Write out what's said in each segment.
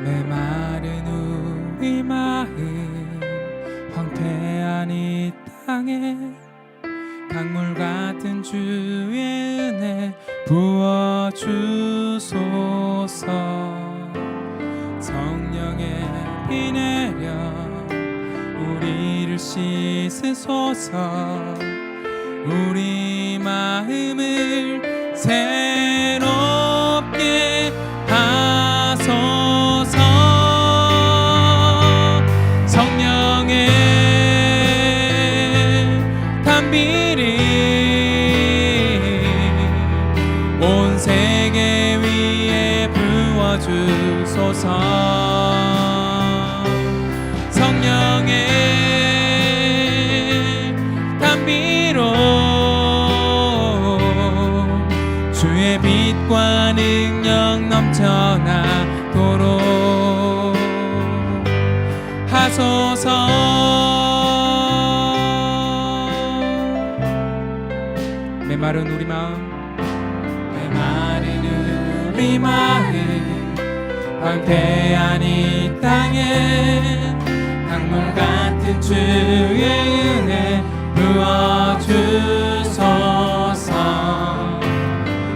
메마른 우리 마음 황폐한 이 땅에 강물 같은 주의 은혜 부어주소서. 성령의 비 내려 우리를 씻으소서. 우리 마음을 새롭게 하소서. 성령의 단비를 온 세계 위에 부어주소서. 성령의 단비로 주의 빛과 능력 넘쳐나도록 하소서. 메마른 우리 마음, 메마른 우리 마음 황폐한 이 땅에 강물 같은 주의 은혜 부어주소서.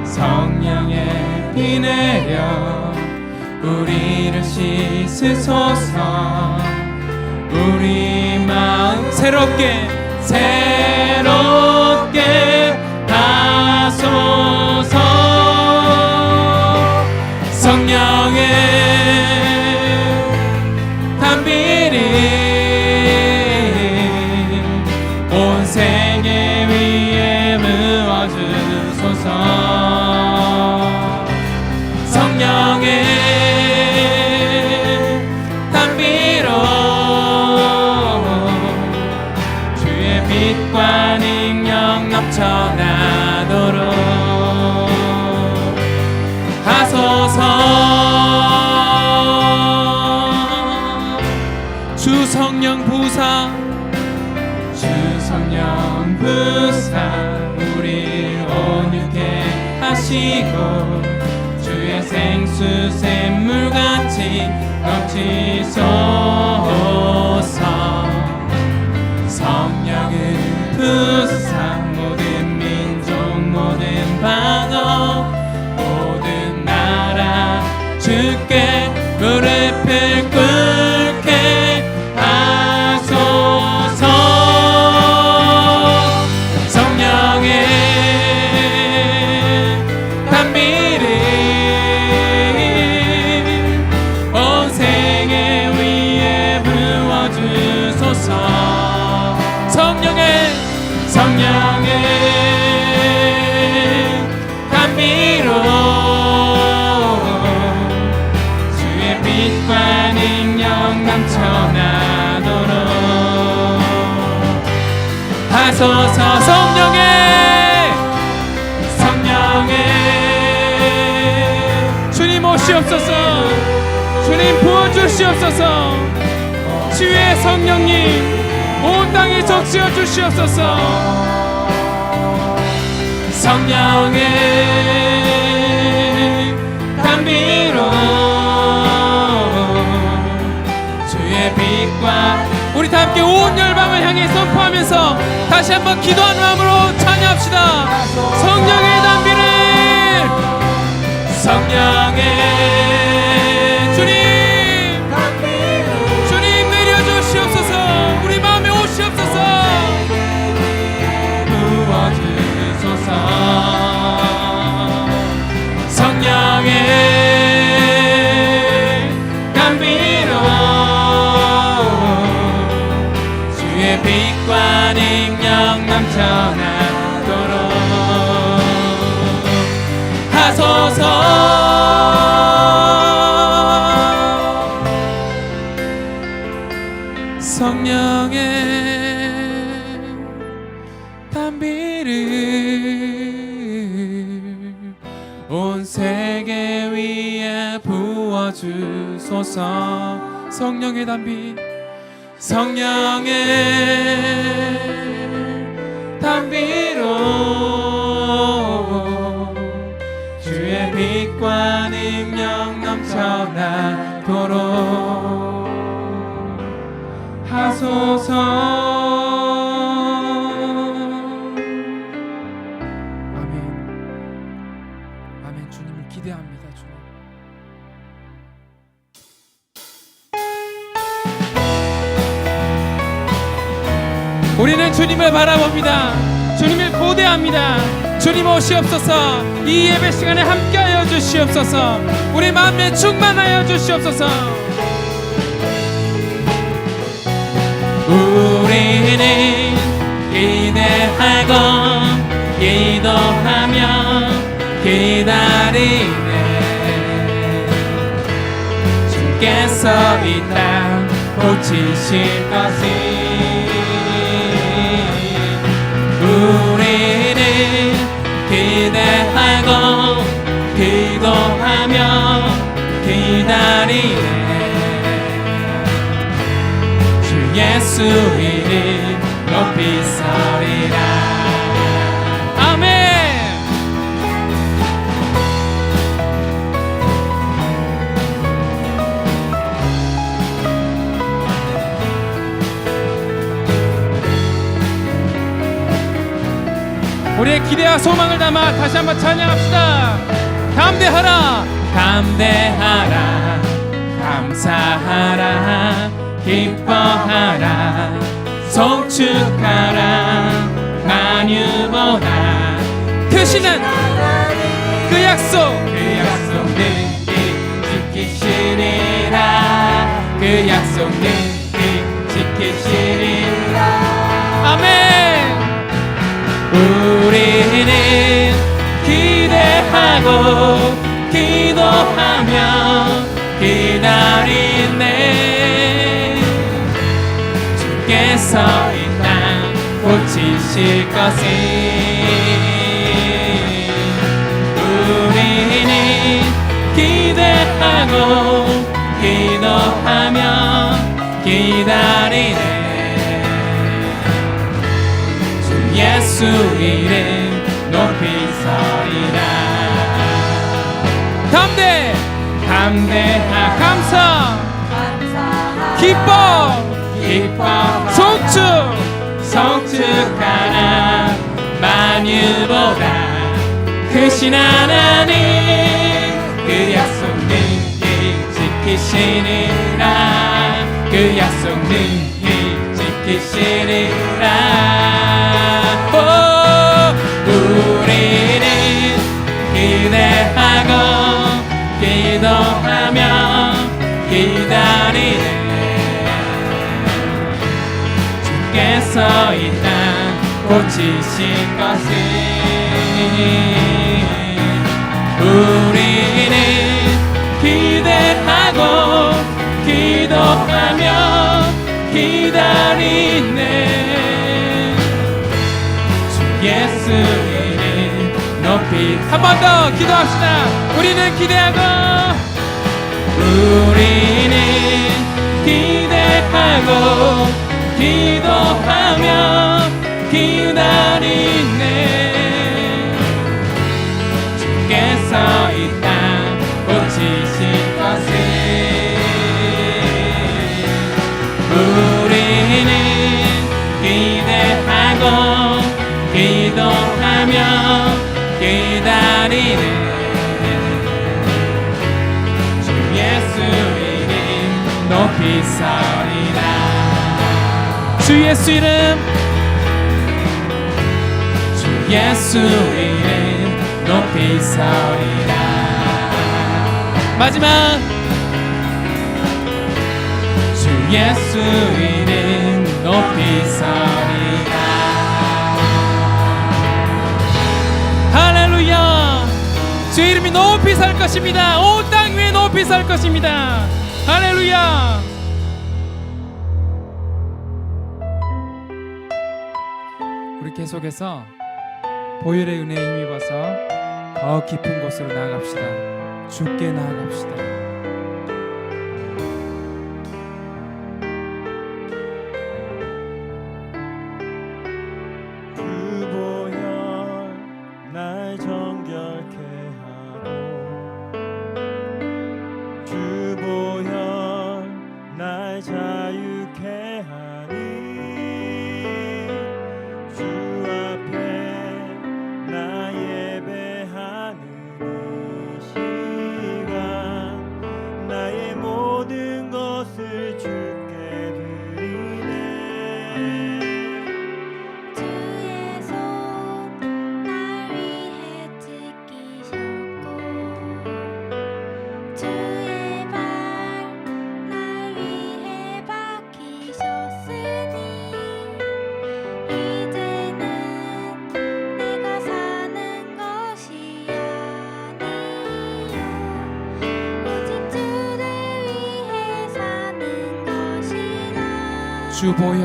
성령의 비 내려 우리를 씻으소서. 우리 마음 새롭게 하소서. 성령의 단비를 온 세계 위에 부어주소서. 성령의 단비로 주의 빛과 능력 넘쳐나도록 하소서. 주 성령 부사, 주 성령 부사 우리 온유케 하시고 주의 생수 샘물같이 넘치소서. 성령은 부사 모든 민족 모든 방언 모든 나라 주께 무릎을 꿇게 하소서. 성령의 단비를 온 세계 위에 부어주소서. 성령의 단비로 주의 빛과 능력 넘쳐나도록 하소서. 성령의 주님 오시옵소서. 주님 부어주시옵소서. 주의 성령님 온 땅에 적시어 주시옵소서. 성령의 단비로 주의 빛과 우리 다 함께 온 열방을 향해 선포하면서 다시 한번 기도하는 마음으로 찬양합시다. 성령의 단비를 성령의 주님 내려주시옵소서. 우리 마음에 오시옵소서. 부어주소서. 성령의 단비로 주의 빛과 능력 넘쳐나도록 하소서. 성령의 단비를 온 세계 위에 부어주소서. 성령의 단비, 성령의 단비로 주의 빛과 능력 넘쳐나도록 주님을 기대합니다. 주님. 우리는 주님을 바라봅니다. 주님을 고대합니다. 주님 오시옵소서. 이 예배 시간에 함께하여 주시옵소서. 우리 마음에 충만하여 주시옵소서. 우리는 기대하고 기도하며 기다리네. 주께서 이 땅 고치실 것을. 우리는 기대하고 기도하며 기다리네. 주 예수 이름 높이 서리라. 아멘. 우리의 기대와 소망을 담아 다시 한번 찬양합시다. 감대하라, 감대하라, 감사하라, 기뻐하라, 송축하라. 만유보다 크시는 그 약속, 그 약속 능히 지키시리라. 그 약속 능히 지키시리라. 아멘. 우리는 기대하고 기도하며 기다리네. 주께서 이 땅 고치실 것을. 우리는 기대하고 기도하며 기다리네. 예수 이름 높이 서리라. 감대하 감사, 기뻐, 송축하라. 만유보다 크신 하나님 그 약속 능히 지키시리라. 그 약속 능히 지키시리라. 우리는 기대하고 기도하며 기다리네. 주께서 이 땅 고치실 것을. 우리는 기대하고 기도하며 기다리네. 예수 이름 높이. 한 번 더 기도합시다. 우리는 기대하고, 우리는 기대하고 기도하며 기다리네. 주께서 이 땅 고치실 것을. 우리는 기대하고 기도하며 기다리네. 주 예수 이름 높이 서리라. 주 예수 이름, 주 예수 이름 높이 서리라. 마지막 주 예수 이름 높이 서리라. 할렐루야. 주 이름이 높이 살 것입니다. 온 땅 위에 높이 살 것입니다. 할렐루야. 우리 계속해서 보혈의 은혜에 힘입어서 더 깊은 곳으로 나아갑시다. 주께 나아갑시다. 그 보혈 날 정결케 하고 그 보혈 날 자유케 하니 주 앞에 나 예배하느니 것을 주께 드리네. 주의 손 날 위해 지키셨고 주의 발 날 위해 박히셨으니 이제는 내가 사는 것이 아니요 오직 주를 위해 사는 것이라. 주보혈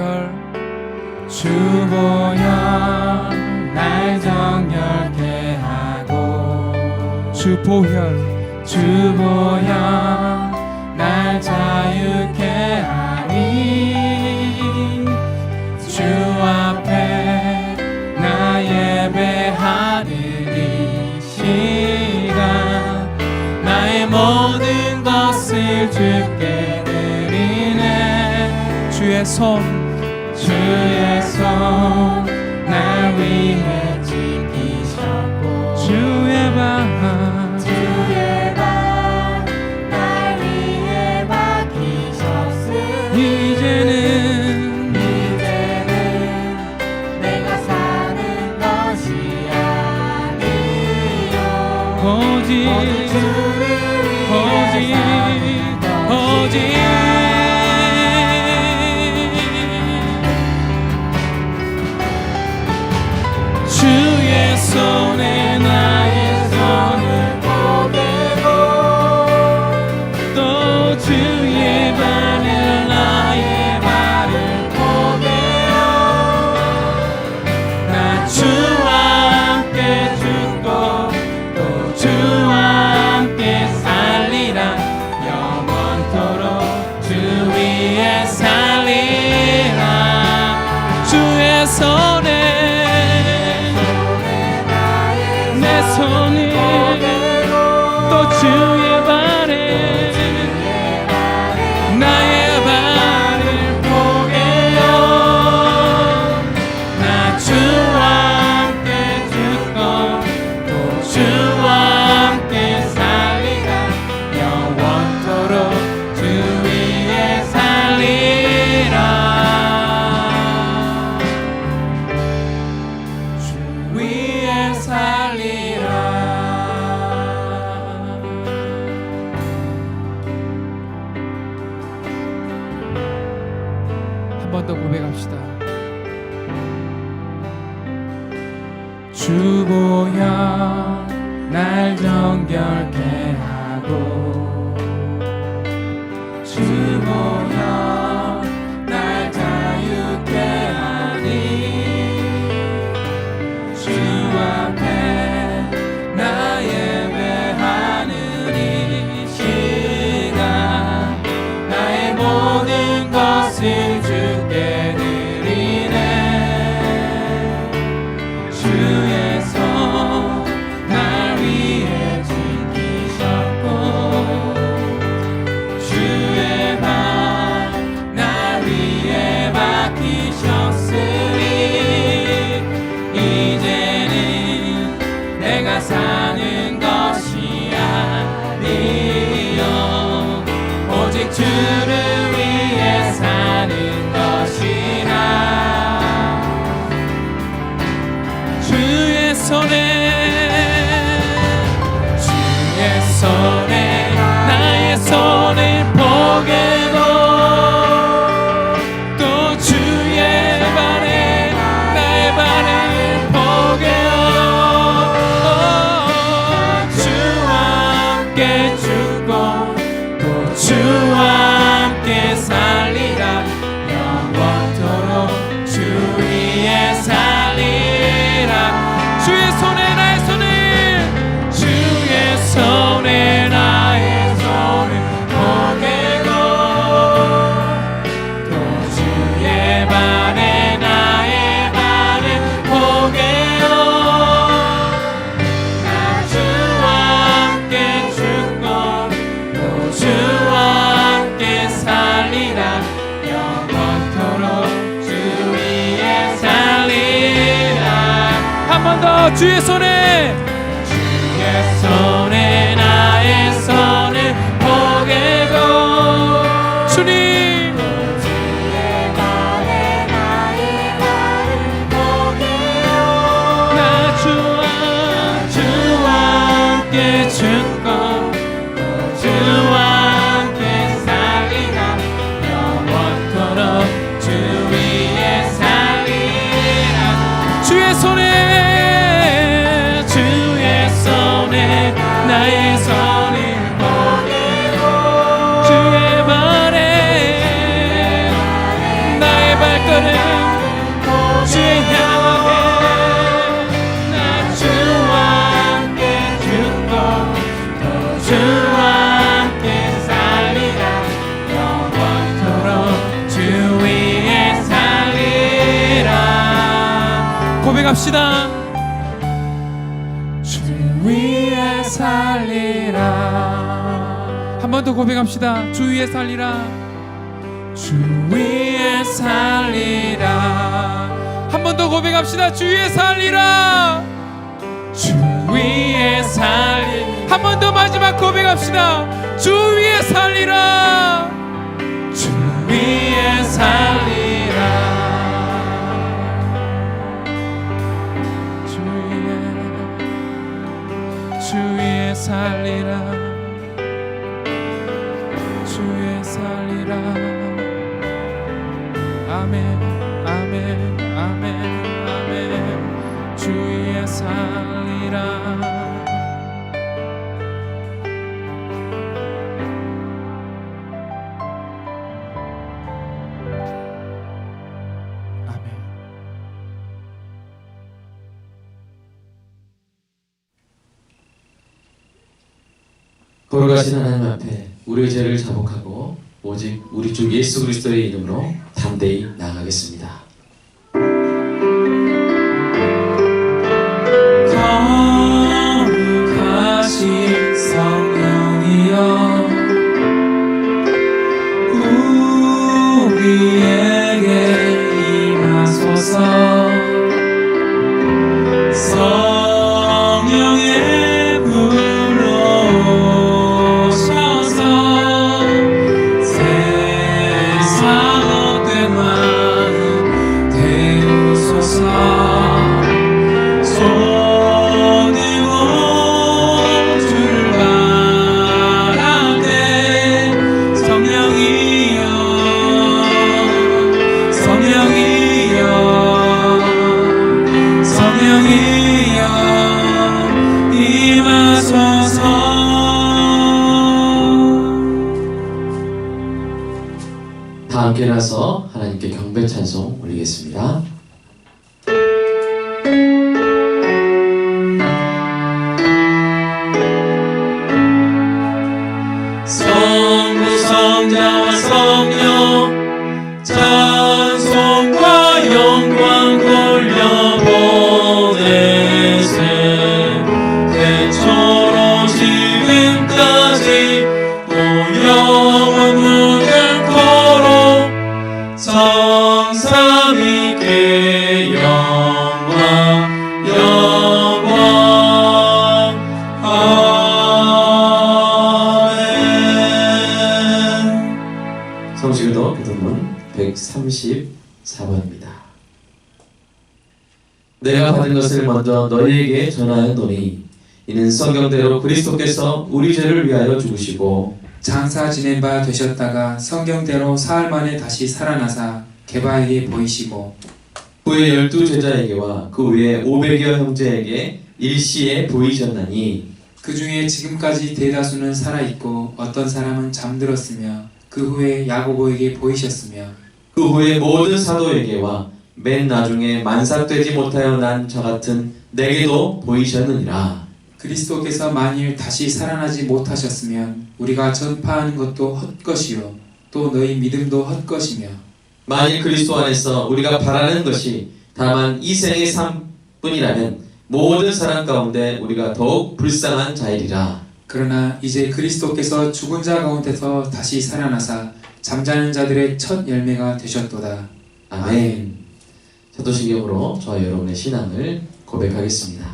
주보혈 날 정결케 하고 주보혈 주보혈 날 자유케 하니 주 앞에 나 예배하는 이 시간 나의 모든 것을 주께 드리네. 주의 손 주의 손 날 위해 지키셨고 주의 발 날 위해 박히셨으니 이제는 내가 사는 것이 아니요 오직 주를 위해 오직 주의 손에 나의 손을 포개고 또 주의 발을 나의 발을 포개어 나 주와 함께 죽고 또 주와 함께 살리라 영원토록 주 위에 살리라. 주의 손에 내 손이 또 주의 발에 나의 발을 포개어 나 주와 함께 죽고 또 주와 함께 살리라 영원토록 주 위에 살리라. 주 위에 살리라. 한 번 더 고백합시다. 주보혈 날 정결케 하고 주보혈 날 자유케 하니 주 앞에 나 예배하는 이 시간 나의 모든 것을 주께 드리네. 주의 손 날 위해 지키셨고 주의 발 날 위해 박히셨으니 이제는 내가 사는 것이 아니요 오직 주를 위해 사는 것이라. 주의 손에 나의 손을 포개고 또 주의 발에 나의 발을 포개어 주와 함께 죽고 또 주와 함께 살리라 영원토록 주 위에 살리라. 주의 손에 나의 손을 주의 손에 나의 손을 포개고 또 주의 발에 나의 발을 포개어 나 주와 함께 죽고 또 주와 함께 살리라 영원토록 주 위에 살리라. 한 번 더 주의 손에 나의 손을 포개고 주님 함께 죽고 또 주와 함께 살리라 영원토록 주 위에 살리라 주의 손에 나의 손을 보내고 주의 말에 나의 발걸음 주의 향하게 나 주와 함께 죽고 또 주와 함께 살리라 영원토록 주 위에 살리라 고백합시다. 주 위에 살리라 한 번 더 고백합시다. 주 위에 살리라. 주 위에 살리라 한 번 더 고백합시다. 주 위에 살리라. 주 위에 살리라 한 번 더 마지막 고백합시다. 주 위에 살리라. 주 위에 살리라 주 위에 살리라. 주 위에 살리라. 아멘 아멘 아멘 아멘. 주 위에 살리라. 걸어가신 하나님 앞에 우리의 죄를 자복하고 오직 우리 주 예수 그리스도의 이름으로 담대히 나아가겠습니다. 거룩하신 성령이여 우리에게 임하소서 성령의 불로 오셔서 세상 헛된 마음 태우소서 손 들고 주를 바라네 성령이여 성령이여 성령이여 임하소서 다 함께 나서 하나님께 경배 찬송 올리겠습니다. 성부 성자와 성령 찬송과 영광 돌려보내세 태초로 지금까지 또 영원 무궁토록 성삼위께 영광 영광 아멘. 성시교도 교도문 134번입니다. 내가 받은 것을 먼저 너희에게 전하였노니 이는 성경대로 그리스도께서 우리 죄를 위하여 죽으시고 장사 지낸 바 되셨다가 성경대로 사흘 만에 다시 살아나사 게바에게 보이시고 후에 12제자에게와 그 후에 500여 형제에게 일시에 보이셨나니 그 중에 지금까지 대다수는 살아있고 어떤 사람은 잠들었으며 그 후에 야고보에게 보이셨으며 그 후에 모든 사도에게와 맨 나중에 만삭되지 못하여 난 저 같은 내게도 보이셨느니라. 그리스도께서 만일 다시 살아나지 못하셨으면 우리가 전파하는 것도 헛것이요 또 너희 믿음도 헛것이며 만일 그리스도 안에서 우리가 바라는 것이 다만 이 생의 삶뿐이라면 모든 사람 가운데 우리가 더욱 불쌍한 자이리라. 그러나 이제 그리스도께서 죽은 자 가운데서 다시 살아나사 잠자는 자들의 첫 열매가 되셨도다. 아멘. 사도신경으로 저와 여러분의 신앙을 고백하겠습니다.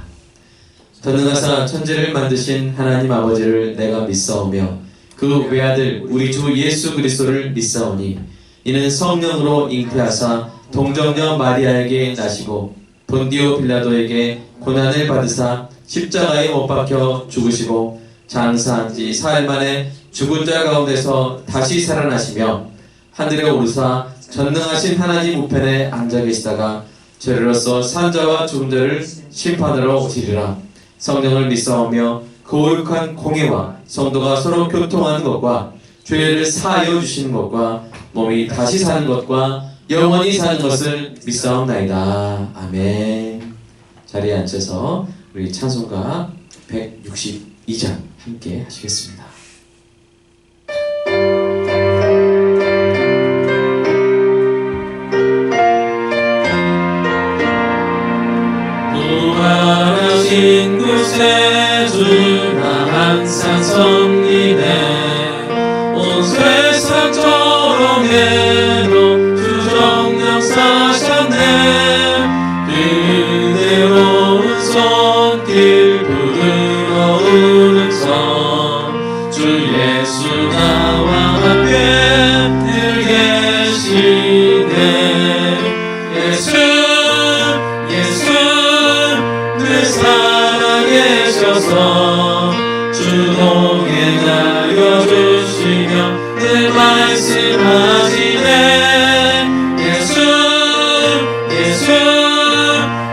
전능하사 천지를 만드신 하나님 아버지를 내가 믿사오며 그 외아들 우리 주 예수 그리스도를 믿사오니 이는 성령으로 잉태하사 동정녀 마리아에게 나시고 본디오 빌라도에게 고난을 받으사 십자가에 못 박혀 죽으시고 장사한 지 사흘 만에 죽은 자 가운데서 다시 살아나시며 하늘에 오르사 전능하신 하나님 우편에 앉아 계시다가 죄로서 산 자와 죽은 자를 심판하러 오시리라. 성령을 믿사오며 거룩한 공예와 성도가 서로 교통하는 것과 죄를 사하여 주시는 것과 몸이 다시 사는 것과 영원히 사는 것을 믿사옵나이다. 아멘. 자리에 앉아서 우리 찬송가 162장 함께 하시겠습니다. 부활하신 구세주가 항상 섬기네. 온 세상 처럼에도 주정 역사하셨네. 그대로운 손길 부드러운 음성 주 예수 나와 함께 늘 계시네. 예수 늘 살아계셔서 주동에 날려주시며 늘 말씀하시네. 예수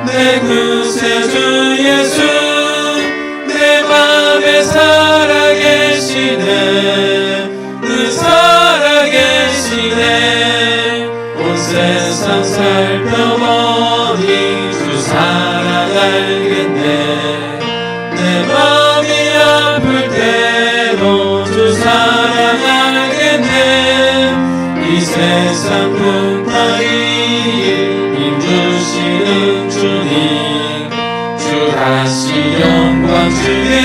내 구세주 예수 내 맘에 살아계시네. 늘 살아계시네. 온 세상 살펴보니 주 사랑 알겠네. 내 맘이 아플 때도 주 사랑 알겠네. 이 세상 풍파이 힘주시는 주님 주 다시 영광 주에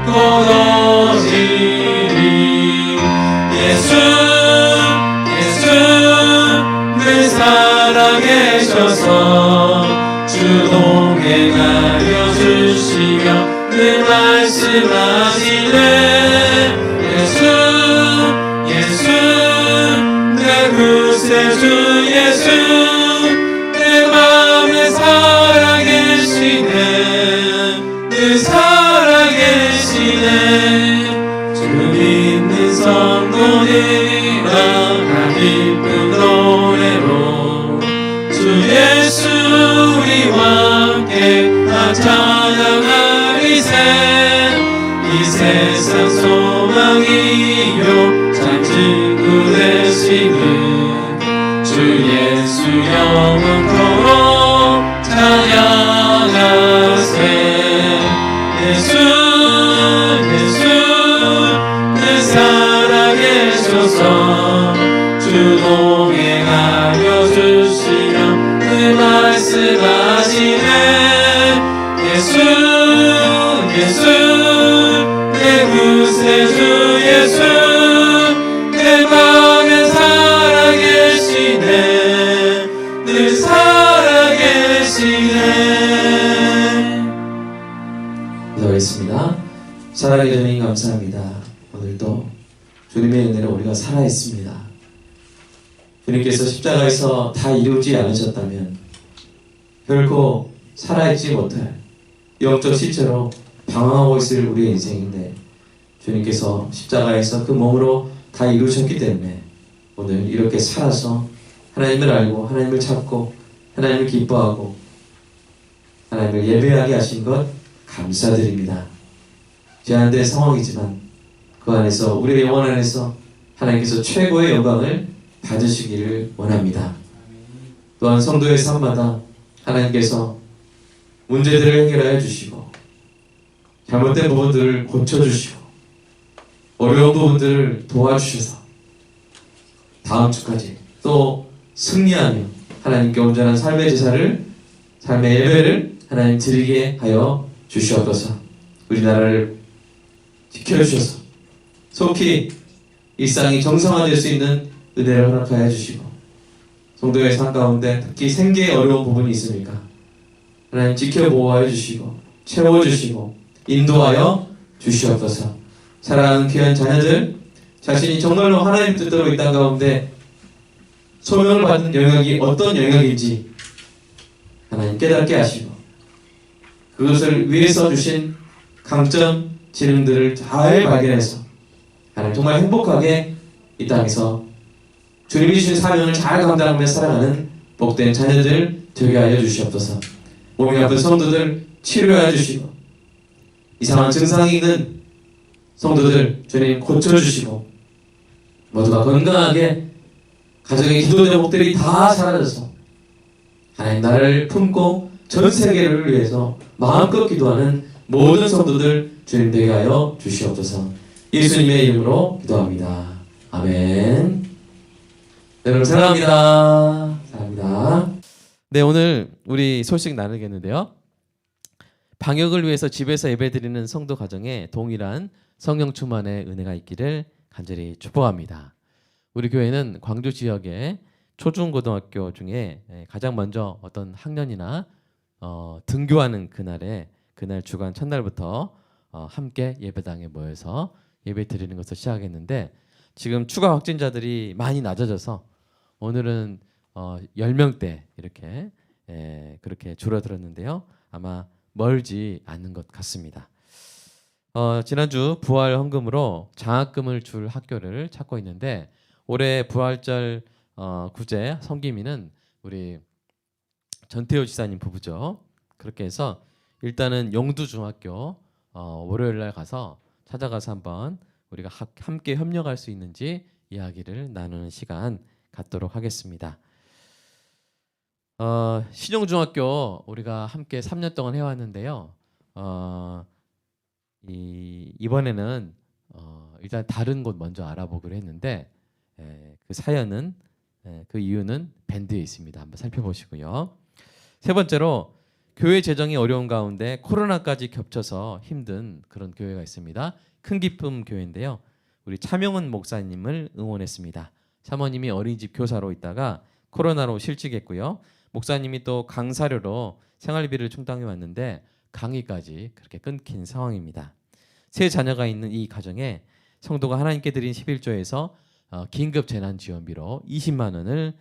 거둬지리. 예수 늘 살아계셔서 주동에 가려주시며 늘 말씀하시네. 예수 내 구세주 예수 내 맘에 살아계시네. 늘 살아계시네. 주 믿는 성도들아 다 기쁜 노래로 주 예수 우리와 함께 다 찬양하리세. 이 세상 소망이요 참 친구 되시는 주 예수 영원토록 찬양하세. 예수 늘 살아계셔서 주동에 가려주시며 늘 말씀하시네. 예수 내 구세주 예수 내 맘에 살아계시네. 늘 살아계시네. 기도하겠습니다. 사랑의 주님 감사합니다. 오늘도 주님의 은혜로 우리가 살아있습니다. 주님께서 십자가에서 다 이루지 않으셨다면 결코 살아있지 못할 영적 시체로 방황하고 있을 우리의 인생인데 주님께서 십자가에서 그 몸으로 다 이루셨기 때문에 오늘 이렇게 살아서 하나님을 알고 하나님을 찾고 하나님을 기뻐하고 하나님을 예배하게 하신 것 감사드립니다. 제한된 상황이지만 그 안에서 우리의 영혼 안에서 하나님께서 최고의 영광을 받으시기를 원합니다. 또한 성도의 삶마다 하나님께서 문제들을 해결하여 주시고 잘못된 부분들을 고쳐주시고 어려운 부분들을 도와주셔서 다음 주까지 또 승리하며 하나님께 온전한 삶의 제사를 삶의 예배를 하나님 드리게 하여 주시옵소서. 우리나라를 지켜주셔서 속히 일상이 정상화될 수 있는 은혜를 허락하여 주시고 성도의 삶 가운데 특히 생계에 어려운 부분이 있습니까? 하나님 지켜보호하여 주시고 채워주시고 인도하여 주시옵소서. 사랑하는 귀한 자녀들 자신이 정말로 하나님 뜻대로 이 땅 가운데 소명을 받은 영역이 어떤 영역인지 하나님 깨닫게 하시고 그것을 위해서 주신 강점, 지능들을 잘 발견해서 하나님 정말 행복하게 이 땅에서 주님이 주신 사명을 잘 감당하며 살아가는 복된 자녀들 되게 하여 주시옵소서. 몸이 아픈 성도들 치료하여 주시고 이상한 증상이 있는 성도들 주님 고쳐주시고 모두가 건강하게 가정의 기도 제목들이 다 사라져서 하나님 나라를 품고 전 세계를 위해서 마음껏 기도하는 모든 성도들 주님 되게 하여 주시옵소서. 예수님의 이름으로 기도합니다. 아멘. 여러분 사랑합니다. 사랑합니다. 네, 오늘 우리 소식 나누겠는데요. 방역을 위해서 집에서 예배드리는 성도 가정에 동일한 성령 충만의 은혜가 있기를 간절히 축복합니다. 우리 교회는 광주 지역의 초중고등학교 중에 가장 먼저 어떤 학년이나 등교하는 그날 주간 첫날부터 함께 예배당에 모여서 예배 드리는 것을 시작했는데 지금 추가 확진자들이 많이 낮아져서 오늘은 10명대 이렇게 그렇게 줄어들었는데요. 아마 멀지 않는 것 같습니다. 지난주 부활 헌금으로 장학금을 줄 학교를 찾고 있는데 올해 부활절 구제 섬기미는 우리 전태호 지사님 부부죠. 그렇게 해서 일단은 영두중학교 월요일 날 가서 찾아가서 한번 우리가 함께 협력할 수 있는지 이야기를 나누는 시간 갖도록 하겠습니다. 신용중학교 우리가 함께 3년 동안 해왔는데요. 이번에는 일단 다른 곳 먼저 알아보기로 했는데 그 사연은 그 이유는 밴드에 있습니다. 한번 살펴보시고요. 세 번째로 교회 재정이 어려운 가운데 코로나까지 겹쳐서 힘든 그런 교회가 있습니다. 큰 기쁨 교회인데요. 우리 차명은 목사님을 응원했습니다. 사모님이 어린이집 교사로 있다가 코로나로 실직했고요. 목사님이 또 강사료로 생활비를 충당해 왔는데 강의까지 그렇게 끊긴 상황입니다. 세 자녀가 있는 이 가정에 성도가 하나님께 드린 11조에서 긴급 재난지원비로 20만 원을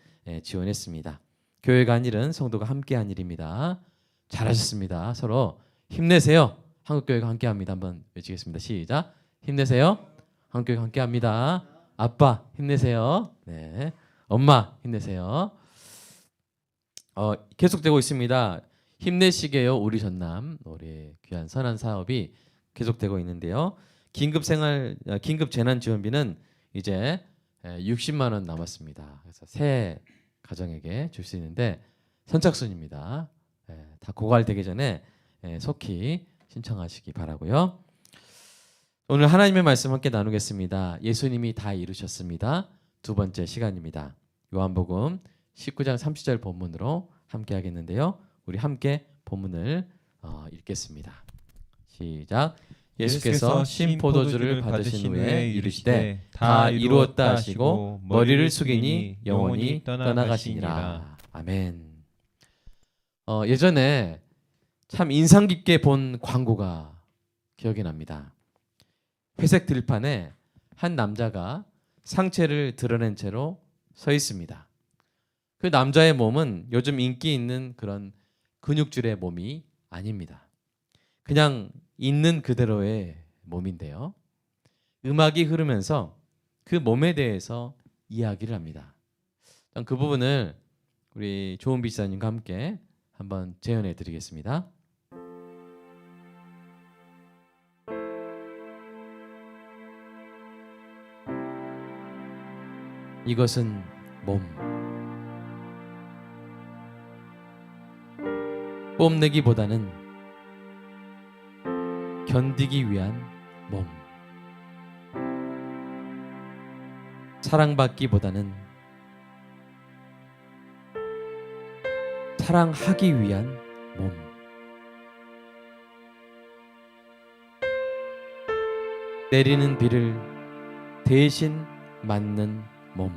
지원했습니다. 교회가 한 일은 성도가 함께한 일입니다. 잘하셨습니다. 서로 힘내세요. 한국교회가 함께합니다. 한번 외치겠습니다. 시작. 힘내세요. 한국교회가 함께합니다. 아빠 힘내세요. 네, 엄마 힘내세요. 계속되고 있습니다. 힘내시게요 우리 전남 우리 귀한 선한 사업이 계속되고 있는데요. 긴급 재난지원비는 이제 60만 원 남았습니다. 그래서 새 가정에게 줄 수 있는데 선착순입니다. 다 고갈되기 전에 속히 신청하시기 바라고요. 오늘 하나님의 말씀 함께 나누겠습니다. 예수님이 다 이루셨습니다. 두 번째 시간입니다. 요한복음 19장 30절 본문으로 함께 하겠는데요. 우리 함께 본문을 읽겠습니다. 시작. 예수께서 신 포도주를 받으신 후에 이르시되 다 이루었다 하시고 머리를 숙이니 영원히 떠나가시니라. 아멘. 예전에 참 인상 깊게 본 광고가 기억이 납니다. 회색 들판에 한 남자가 상체를 드러낸 채로 서 있습니다. 그 남자의 몸은 요즘 인기 있는 그런 근육질의 몸이 아닙니다. 그냥 있는 그대로의 몸인데요. 음악이 흐르면서 그 몸에 대해서 이야기를 합니다. 그 부분을 우리 조은비 지사님과 함께 한번 재현해 드리겠습니다. 이것은 몸. 뽐내기보다는 견디기 위한 몸. 사랑받기보다는 사랑하기 위한 몸. 내리는 비를 대신 맞는 몸.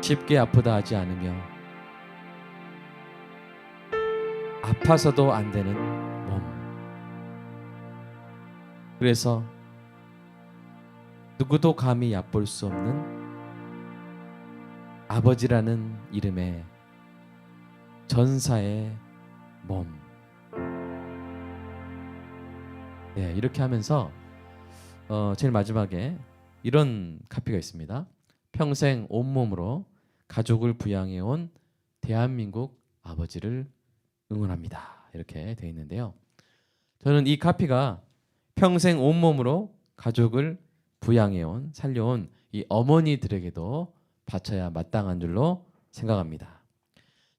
쉽게 아프다 하지 않으며 아파서도 안 되는 몸. 그래서 누구도 감히 얕볼 수 없는 아버지라는 이름의 전사의 몸. 네, 이렇게 하면서 제일 마지막에 이런 카피가 있습니다. 평생 온몸으로 가족을 부양해온 대한민국 아버지를 응원합니다. 이렇게 되어 있는데요. 저는 이 카피가 평생 온몸으로 가족을 부양해온, 살려온 이 어머니들에게도 바쳐야 마땅한 줄로 생각합니다.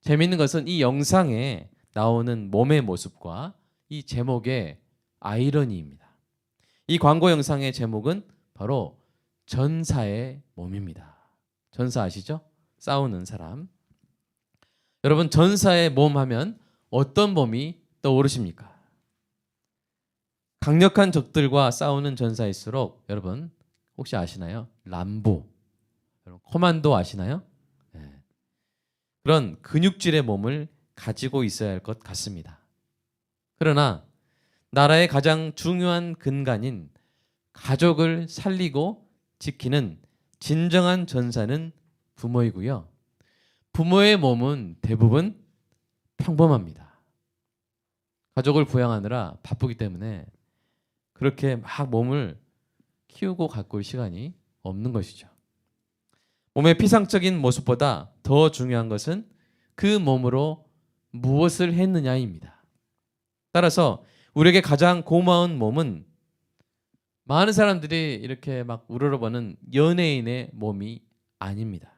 재미있는 것은 이 영상에 나오는 몸의 모습과 이 제목의 아이러니입니다. 이 광고 영상의 제목은 바로 전사의 몸입니다. 전사 아시죠? 싸우는 사람. 여러분, 전사의 몸 하면 어떤 몸이 떠오르십니까? 강력한 적들과 싸우는 전사일수록 여러분 혹시 아시나요? 람보, 여러분, 코만도 아시나요? 네. 그런 근육질의 몸을 가지고 있어야 할 것 같습니다. 그러나 나라의 가장 중요한 근간인 가족을 살리고 지키는 진정한 전사는 부모이고요. 부모의 몸은 대부분 평범합니다. 가족을 부양하느라 바쁘기 때문에 그렇게 막 몸을 키우고 가꿀 시간이 없는 것이죠. 몸의 피상적인 모습보다 더 중요한 것은 그 몸으로 무엇을 했느냐입니다. 따라서 우리에게 가장 고마운 몸은 많은 사람들이 이렇게 막 우러러보는 연예인의 몸이 아닙니다.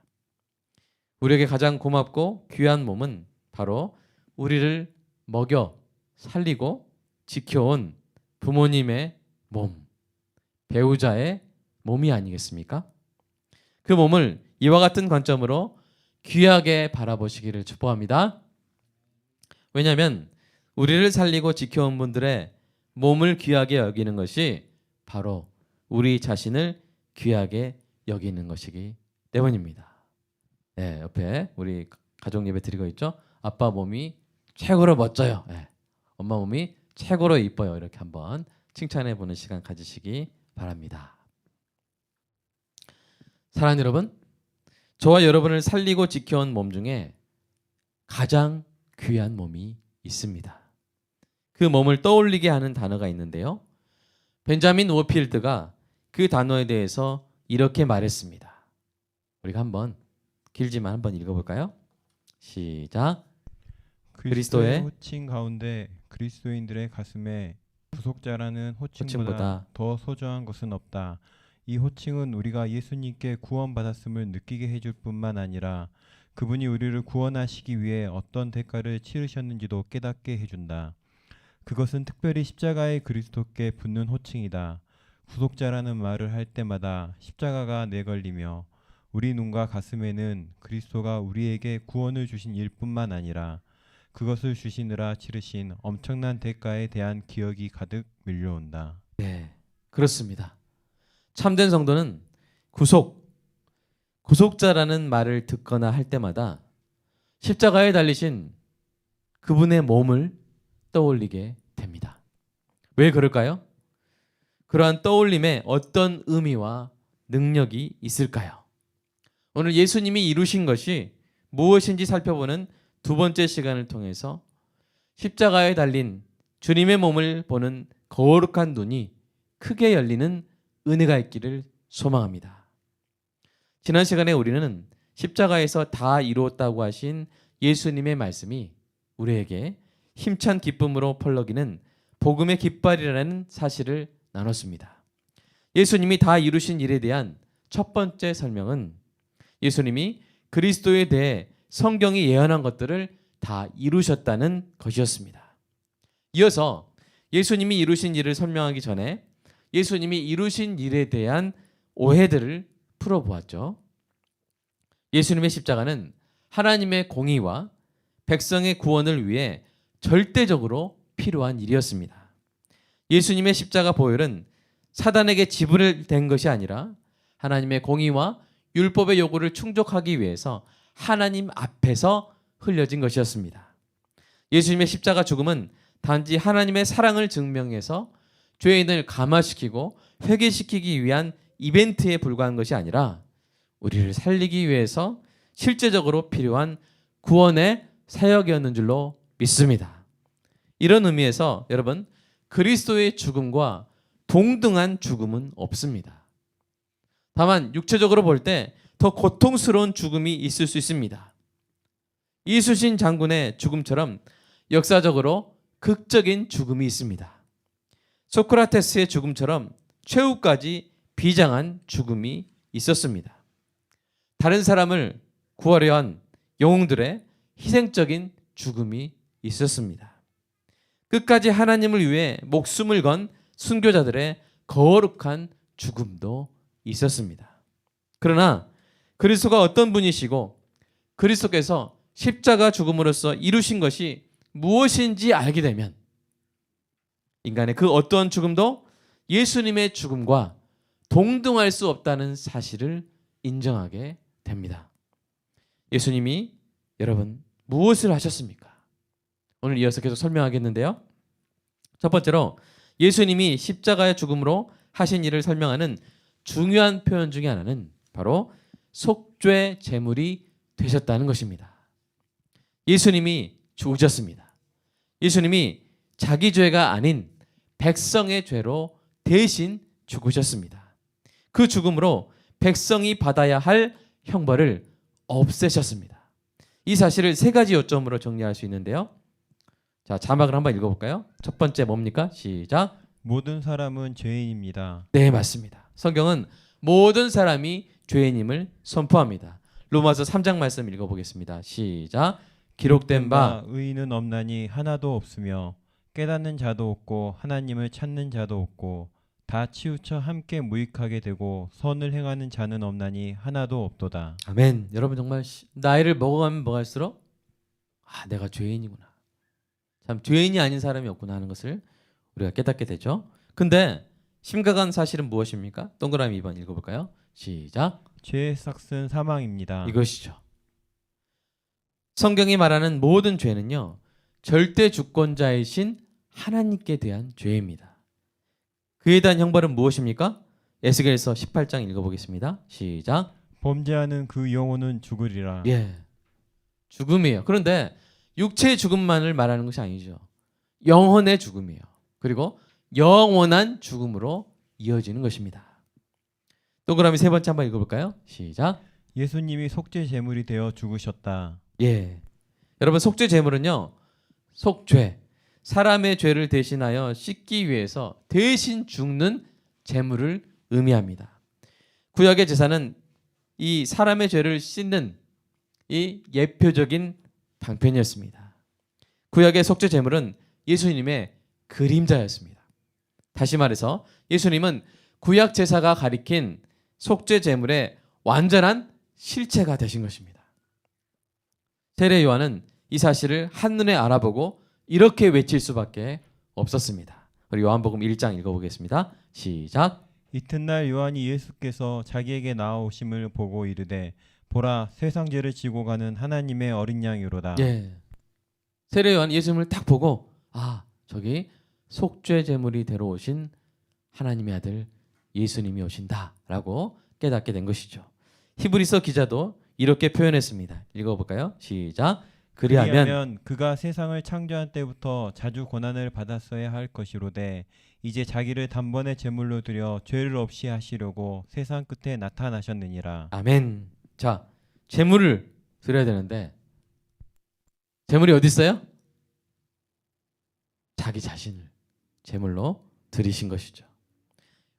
우리에게 가장 고맙고 귀한 몸은 바로 우리를 먹여 살리고 지켜온 부모님의 몸, 배우자의 몸이 아니겠습니까? 그 몸을 이와 같은 관점으로 귀하게 바라보시기를 축복합니다. 왜냐하면 우리를 살리고 지켜온 분들의 몸을 귀하게 여기는 것이 바로 우리 자신을 귀하게 여기는 것이기 때문입니다. 네, 옆에 우리 가족 예배 드리고 있죠? 아빠 몸이 최고로 멋져요. 네, 엄마 몸이 최고로 이뻐요. 이렇게 한번 칭찬해 보는 시간 가지시기 바랍니다. 사랑하는 여러분, 저와 여러분을 살리고 지켜온 몸 중에 가장 귀한 몸이 있습니다. 그 몸을 떠올리게 하는 단어가 있는데요. 벤자민 워필드가 그 단어에 대해서 이렇게 말했습니다. 우리가 한번 길지만 한번 읽어볼까요? 시작. 그리스도의 호칭 가운데 그리스도인들의 가슴에 부속자라는 호칭보다 호칭보다 더 소중한 것은 없다. 이 호칭은 우리가 예수님께 구원받았음을 느끼게 해줄 뿐만 아니라 그분이 우리를 구원하시기 위해 어떤 대가를 치르셨는지도 깨닫게 해준다. 그것은 특별히 십자가의 그리스도께 붙는 호칭이다. 구속자라는 말을 할 때마다 십자가가 내걸리며 우리 눈과 가슴에는 그리스도가 우리에게 구원을 주신 일뿐만 아니라 그것을 주시느라 치르신 엄청난 대가에 대한 기억이 가득 밀려온다. 네, 그렇습니다. 참된 성도는 구속자라는 말을 듣거나 할 때마다 십자가에 달리신 그분의 몸을 떠올리게 됩니다. 왜 그럴까요? 그러한 떠올림에 어떤 의미와 능력이 있을까요? 오늘 예수님이 이루신 것이 무엇인지 살펴보는 두 번째 시간을 통해서 십자가에 달린 주님의 몸을 보는 거룩한 눈이 크게 열리는 은혜가 있기를 소망합니다. 지난 시간에 우리는 십자가에서 다 이루었다고 하신 예수님의 말씀이 우리에게 힘찬 기쁨으로 펄럭이는 복음의 깃발이라는 사실을 나눴습니다. 예수님이 다 이루신 일에 대한 첫 번째 설명은 예수님이 그리스도에 대해 성경이 예언한 것들을 다 이루셨다는 것이었습니다. 이어서 예수님이 이루신 일을 설명하기 전에 예수님이 이루신 일에 대한 오해들을 풀어보았죠. 예수님의 십자가는 하나님의 공의와 백성의 구원을 위해 절대적으로 필요한 일이었습니다. 예수님의 십자가 보혈은 사단에게 지불된 것이 아니라 하나님의 공의와 율법의 요구를 충족하기 위해서 하나님 앞에서 흘려진 것이었습니다. 예수님의 십자가 죽음은 단지 하나님의 사랑을 증명해서 죄인을 감화시키고 회개시키기 위한 이벤트에 불과한 것이 아니라 우리를 살리기 위해서 실제적으로 필요한 구원의 사역이었는 줄로 믿습니다. 이런 의미에서 여러분, 그리스도의 죽음과 동등한 죽음은 없습니다. 다만 육체적으로 볼 때 더 고통스러운 죽음이 있을 수 있습니다. 이순신 장군의 죽음처럼 역사적으로 극적인 죽음이 있습니다. 소크라테스의 죽음처럼 최후까지 비장한 죽음이 있었습니다. 다른 사람을 구하려 한 영웅들의 희생적인 죽음이 있었습니다. 끝까지 하나님을 위해 목숨을 건 순교자들의 거룩한 죽음도 있었습니다. 그러나 그리스도가 어떤 분이시고 그리스도께서 십자가 죽음으로써 이루신 것이 무엇인지 알게 되면 인간의 그 어떠한 죽음도 예수님의 죽음과 동등할 수 없다는 사실을 인정하게 됩니다. 예수님이 여러분 무엇을 하셨습니까? 오늘 이어서 계속 설명하겠는데요. 첫 번째로 예수님이 십자가의 죽음으로 하신 일을 설명하는 중요한 표현 중에 하나는 바로 속죄 제물이 되셨다는 것입니다. 예수님이 죽으셨습니다. 예수님이 자기 죄가 아닌 백성의 죄로 대신 죽으셨습니다. 그 죽음으로 백성이 받아야 할 형벌을 없애셨습니다. 이 사실을 세 가지 요점으로 정리할 수 있는데요. 자, 자막을 한번 읽어볼까요? 첫 번째 뭡니까? 시작. 모든 사람은 죄인입니다. 네, 맞습니다. 성경은 모든 사람이 죄인임을 선포합니다. 로마서 3장 말씀 읽어보겠습니다. 시작. 기록된 바 의인은 없나니 하나도 없으며 깨닫는 자도 없고 하나님을 찾는 자도 없고 다 치우쳐 함께 무익하게 되고 선을 행하는 자는 없나니 하나도 없도다. 아멘. 여러분 정말 나이를 먹어가면 먹을수록 내가 죄인이구나. 참 죄인이 아닌 사람이 없구나 하는 것을 우리가 깨닫게 되죠. 근데 심각한 사실은 무엇입니까? 동그라미 2번 읽어볼까요? 시작. 죄의 삭은 사망입니다. 이것이죠. 성경이 말하는 모든 죄는요, 절대 주권자이신 하나님께 대한 죄입니다. 그에 대한 형벌은 무엇입니까? 에스겔서 18장 읽어보겠습니다. 시작. 범죄하는 그 영혼은 죽으리라. 예, 죽음이에요. 그런데 육체의 죽음만을 말하는 것이 아니죠. 영혼의 죽음이에요. 그리고 영원한 죽음으로 이어지는 것입니다. 동그라미 세 번째 한번 읽어볼까요? 시작. 예수님이 속죄 제물이 되어 죽으셨다. 예, 여러분 속죄 제물은요, 속죄, 사람의 죄를 대신하여 씻기 위해서 대신 죽는 제물을 의미합니다. 구약의 제사는 이 사람의 죄를 씻는 이 예표적인 방편이었습니다. 구약의 속죄 제물은 예수님의 그림자였습니다. 다시 말해서 예수님은 구약 제사가 가리킨 속죄 제물의 완전한 실체가 되신 것입니다. 세례 요한은 이 사실을 한눈에 알아보고 이렇게 외칠 수밖에 없었습니다. 우리 요한복음 1장 읽어보겠습니다. 시작. 이튿날 요한이 예수께서 자기에게 나아오심을 보고 이르되 보라 세상 죄를 지고 가는 하나님의 어린 양이로다. 예, 세례 요한 예수님을 딱 보고 저기 속죄 제물이 되러 오신 하나님의 아들 예수님이 오신다라고 깨닫게 된 것이죠. 히브리서 기자도 이렇게 표현했습니다. 읽어볼까요? 시작. 그리하면 그가 세상을 창조한 때부터 자주 고난을 받았어야 할 것이로되 이제 자기를 단번에 제물로 드려 죄를 없이 하시려고 세상 끝에 나타나셨느니라. 아멘. 자, 제물을 드려야 되는데 제물이 어디 있어요? 자기 자신을 제물로 드리신 것이죠.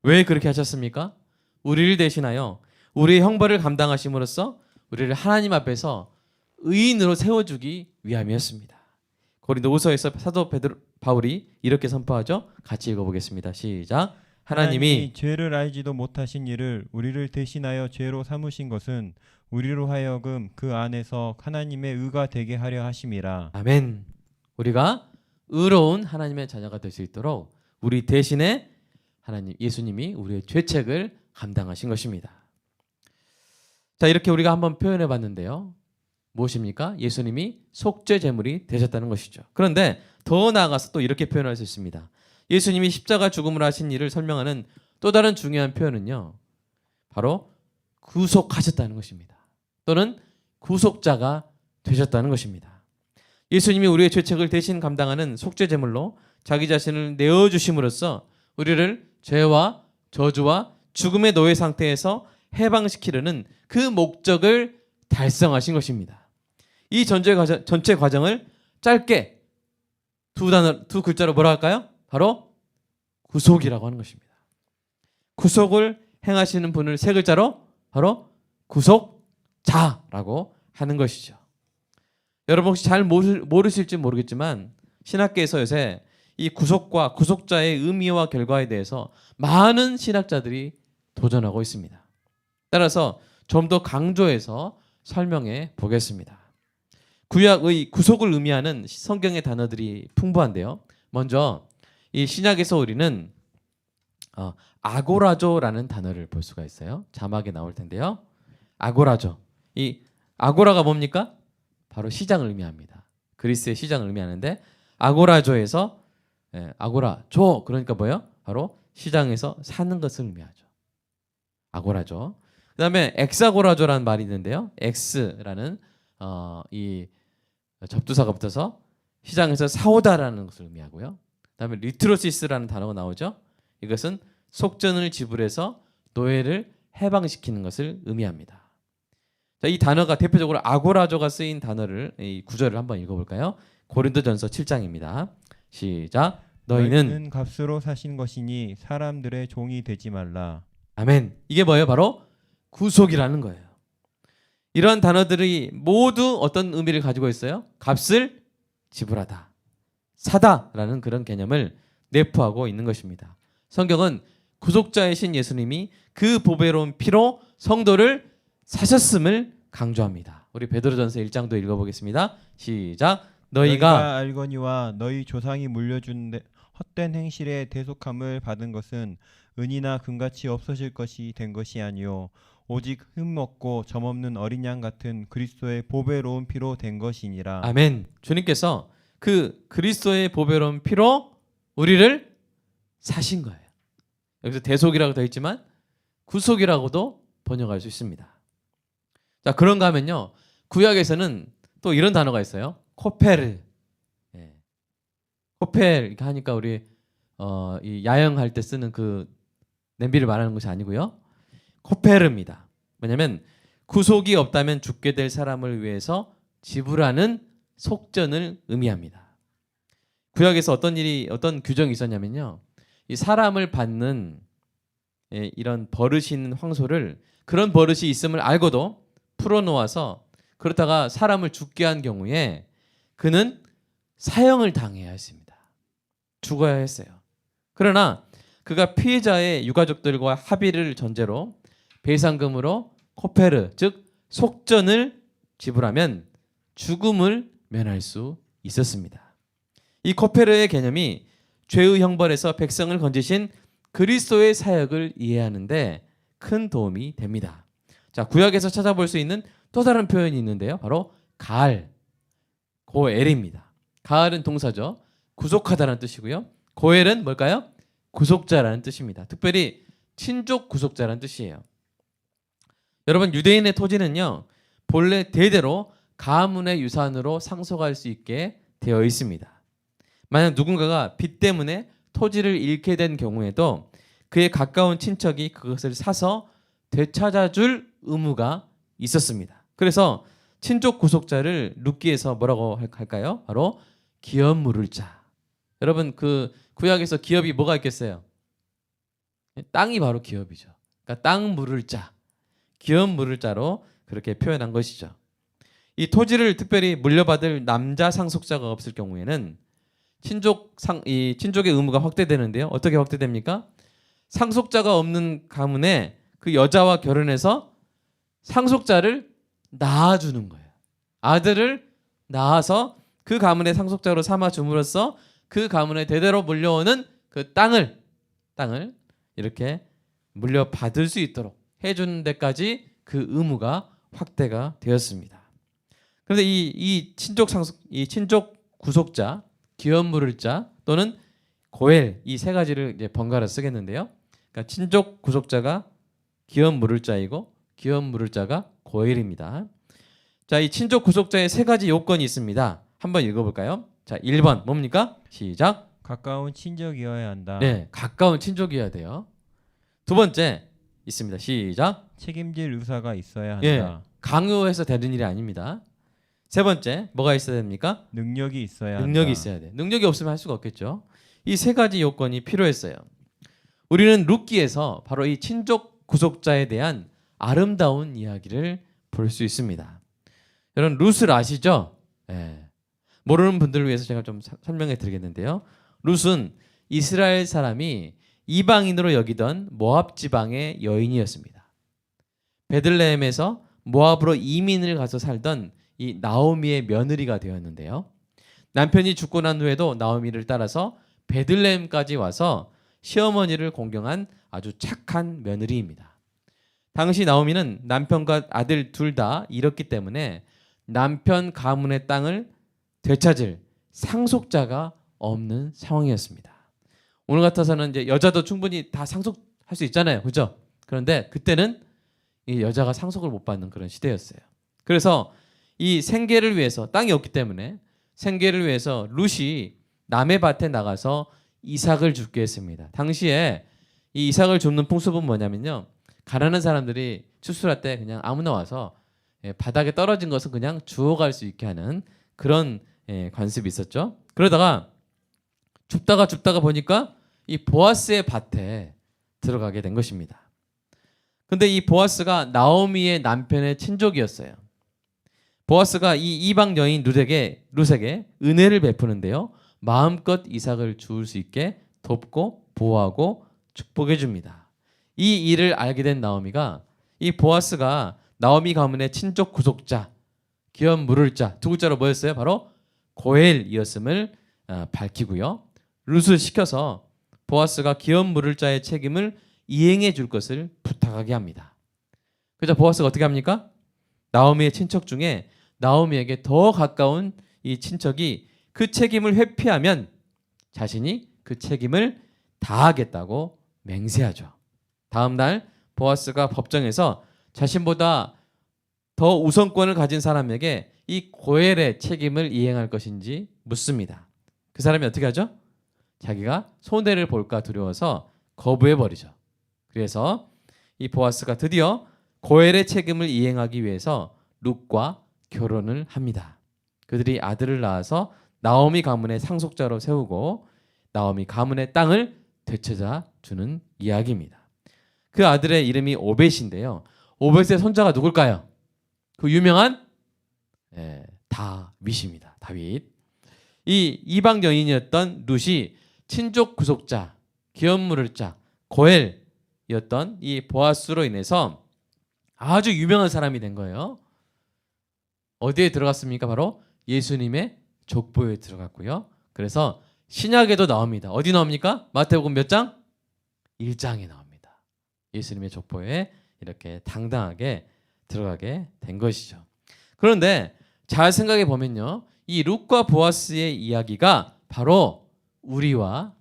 왜 그렇게 하셨습니까? 우리를 대신하여 우리의 형벌을 감당하심으로써 우리를 하나님 앞에서 의인으로 세워주기 위함이었습니다. 고린도후서에서 사도 바울이 이렇게 선포하죠. 같이 읽어보겠습니다. 시작. 하나님이 죄를 알지도 못하신 이를 우리를 대신하여 죄로 삼으신 것은 우리로 하여금 그 안에서 하나님의 의가 되게 하려 하심이라. 아멘. 우리가 의로운 하나님의 자녀가 될 수 있도록 우리 대신에 하나님 예수님이 우리의 죄책을 감당하신 것입니다. 자, 이렇게 우리가 한번 표현해 봤는데요. 무엇입니까? 예수님이 속죄 제물이 되셨다는 것이죠. 그런데 더 나아가서 또 이렇게 표현할 수 있습니다. 예수님이 십자가 죽음을 하신 일을 설명하는 또 다른 중요한 표현은요, 바로 구속하셨다는 것입니다. 또는 구속자가 되셨다는 것입니다. 예수님이 우리의 죄책을 대신 감당하는 속죄 제물로 자기 자신을 내어 주심으로써 우리를 죄와 저주와 죽음의 노예 상태에서 해방시키려는 그 목적을 달성하신 것입니다. 이 전체 과정을 짧게 두 글자로 뭐라 할까요? 바로 구속이라고 하는 것입니다. 구속을 행하시는 분을 세 글자로 바로 구속자라고 하는 것이죠. 여러분 혹시 잘 모르실지 모르겠지만 신학계에서 요새 이 구속과 구속자의 의미와 결과에 대해서 많은 신학자들이 도전하고 있습니다. 따라서 좀 더 강조해서 설명해 보겠습니다. 구약의 구속을 의미하는 성경의 단어들이 풍부한데요. 먼저 이 신약에서 우리는 아고라조라는 단어를 볼 수가 있어요. 자막에 나올 텐데요. 아고라조. 이 아고라가 뭡니까? 바로 시장을 의미합니다. 그리스의 시장을 의미하는데 아고라조에서 아고라조 그러니까 뭐예요? 바로 시장에서 사는 것을 의미하죠. 아고라조. 그다음에 엑사고라조라는 말이 있는데요. 엑스라는 이 접두사가 붙어서 시장에서 사오다라는 것을 의미하고요. 그다음에 리트로시스라는 단어가 나오죠. 이것은 속전을 지불해서 노예를 해방시키는 것을 의미합니다. 자, 이 단어가 대표적으로 아고라조가 쓰인 단어를 이 구절을 한번 읽어볼까요? 고린도전서 7장입니다. 시작. 너희는 값으로 사신 것이니 사람들의 종이 되지 말라. 아멘. 이게 뭐예요? 바로 구속이라는 거예요. 이런 단어들이 모두 어떤 의미를 가지고 있어요? 값을 지불하다, 사다라는 그런 개념을 내포하고 있는 것입니다. 성경은 구속자이신 예수님이 그 보배로운 피로 성도를 사셨음을 강조합니다. 우리 베드로전서 1장도 읽어보겠습니다. 시작. 너희가 알거니와 너희 조상이 물려준 헛된 행실의 대속함을 받은 것은 은이나 금같이 없어질 것이 된 것이 아니요 오직 흠없고 점없는 어린 양 같은 그리스도의 보배로운 피로 된 것이니라. 아멘. 주님께서 그 그리스도의 보배로운 피로 우리를 사신 거예요. 여기서 대속이라고 되어 있지만 구속이라고도 번역할 수 있습니다. 자, 그런가 하면요. 구약에서는 또 이런 단어가 있어요. 코페르. 코펠 이렇게 하니까 우리 이 야영할 때 쓰는 그 냄비를 말하는 것이 아니고요. 코페르입니다. 뭐냐면 구속이 없다면 죽게 될 사람을 위해서 지불하는 속전을 의미합니다. 구약에서 어떤 규정이 있었냐면요. 이 사람을 받는 이런 버릇이 있는 황소를 그런 버릇이 있음을 알고도 풀어놓아서 그렇다가 사람을 죽게 한 경우에 그는 사형을 당해야 했습니다. 죽어야 했어요. 그러나 그가 피해자의 유가족들과 합의를 전제로 배상금으로 코페르 즉 속전을 지불하면 죽음을 면할 수 있었습니다. 이 코페르의 개념이 죄의 형벌에서 백성을 건지신 그리스도의 사역을 이해하는데 큰 도움이 됩니다. 자, 구약에서 찾아볼 수 있는 또 다른 표현이 있는데요. 바로 가알, 고엘입니다. 가알은 동사죠. 구속하다라는 뜻이고요. 고엘은 뭘까요? 구속자라는 뜻입니다. 특별히 친족 구속자라는 뜻이에요. 여러분 유대인의 토지는요. 본래 대대로 가문의 유산으로 상속할 수 있게 되어 있습니다. 만약 누군가가 빚 때문에 토지를 잃게 된 경우에도 그의 가까운 친척이 그것을 사서 되찾아줄 의무가 있었습니다. 그래서 친족 구속자를 룻기에서 뭐라고 할까요? 바로 기업 물을 자. 여러분 그 구약에서 기업이 뭐가 있겠어요? 땅이 바로 기업이죠. 그러니까 땅 물을 자, 기업 물을 자로 그렇게 표현한 것이죠. 이 토지를 특별히 물려받을 남자 상속자가 없을 경우에는 친족의 의무가 확대되는데요. 어떻게 확대됩니까? 상속자가 없는 가문에 그 여자와 결혼해서 상속자를 낳아주는 거예요. 아들을 낳아서 그 가문의 상속자로 삼아줌으로써 그 가문에 대대로 물려오는 그 땅을 이렇게 물려받을 수 있도록 해주는 데까지 그 의무가 확대가 되었습니다. 그런데 이 친족 구속자, 기업 물을 자 또는 고엘 이 세 가지를 이제 번갈아 쓰겠는데요. 그러니까 친족 구속자가 기업 물을 자이고 기업 물을 자가 고엘입니다. 자, 이 친족 구속자의 세 가지 요건이 있습니다. 한번 읽어볼까요? 자, 1번 뭡니까? 시작. 가까운 친족이어야 한다. 네, 가까운 친족이어야 돼요. 두 번째 있습니다. 시작. 책임질 의사가 있어야 예, 한다. 강요해서 되는 일이 아닙니다. 세 번째 뭐가 있어야 됩니까? 능력이 있어야 능력이 한다. 있어야 돼. 능력이 없으면 할 수가 없겠죠. 이 세 가지 요건이 필요했어요. 우리는 룻기에서 바로 이 친족 구속자에 대한 아름다운 이야기를 볼 수 있습니다. 여러분 룻을 아시죠? 예. 모르는 분들을 위해서 제가 좀 설명해 드리겠는데요. 룻은 이스라엘 사람이 이방인으로 여기던 모압 지방의 여인이었습니다. 베들레헴에서 모압으로 이민을 가서 살던 이 나오미의 며느리가 되었는데요. 남편이 죽고 난 후에도 나오미를 따라서 베들레헴까지 와서 시어머니를 공경한 아주 착한 며느리입니다. 당시 나오미는 남편과 아들 둘 다 잃었기 때문에 남편 가문의 땅을 되찾을 상속자가 없는 상황이었습니다. 오늘 같아서는 이제 여자도 충분히 다 상속할 수 있잖아요, 그렇죠? 그런데 그때는 이 여자가 상속을 못 받는 그런 시대였어요. 그래서 이 생계를 위해서 땅이 없기 때문에 생계를 위해서 룻이 남의 밭에 나가서 이삭을 줍게 했습니다. 당시에 이 이삭을 줍는 풍습은 뭐냐면요, 가난한 사람들이 추수할 때 그냥 아무나 와서 바닥에 떨어진 것은 그냥 주워갈 수 있게 하는 그런 관습이 있었죠. 그러다가 줍다가 보니까 이 보아스의 밭에 들어가게 된 것입니다. 근데 이 보아스가 나오미의 남편의 친족이었어요. 보아스가 이 이방 여인 룻에게 은혜를 베푸는데요, 마음껏 이삭을 주울 수 있게 돕고 보호하고 축복해 줍니다. 이 일을 알게 된 나오미가 이 보아스가 나오미 가문의 친족 구속자, 기업 물을 자, 두 글자로 뭐였어요? 바로 고엘이었음을 밝히고요. 룻을 시켜서 보아스가 기업 물을 자의 책임을 이행해 줄 것을 부탁하게 합니다. 그래서 보아스가 어떻게 합니까? 나오미의 친척 중에 나오미에게 더 가까운 이 친척이 그 책임을 회피하면 자신이 그 책임을 다하겠다고 맹세하죠. 다음 날 보아스가 법정에서 자신보다 더 우선권을 가진 사람에게 이 고엘의 책임을 이행할 것인지 묻습니다. 그 사람이 어떻게 하죠? 자기가 손해를 볼까 두려워서 거부해 버리죠. 그래서 이 보아스가 드디어 고엘의 책임을 이행하기 위해서 룻과 결혼을 합니다. 그들이 아들을 낳아서 나오미 가문의 상속자로 세우고 나오미 가문의 땅을 되찾아 주는 이야기입니다. 그 아들의 이름이 오벳인데요. 오벳의 손자가 누굴까요? 그 유명한 다윗입니다. 다윗. 이 이방 여인이었던 룻이 친족 구속자, 기업 물을 자, 고엘이었던 이 보아스로 인해서 아주 유명한 사람이 된 거예요. 어디에 들어갔습니까? 바로 예수님의 족보에 들어갔고요. 그래서 신약에도 나옵니다. 어디 나옵니까? 마태복음 몇 장? 1장에 나옵니다. 예수님의 족보에 이렇게 당당하게 들어가게 된 것이죠. 그런데 잘 생각해 보면요, 이 룻과 보아스의 이야기가 바로 우리와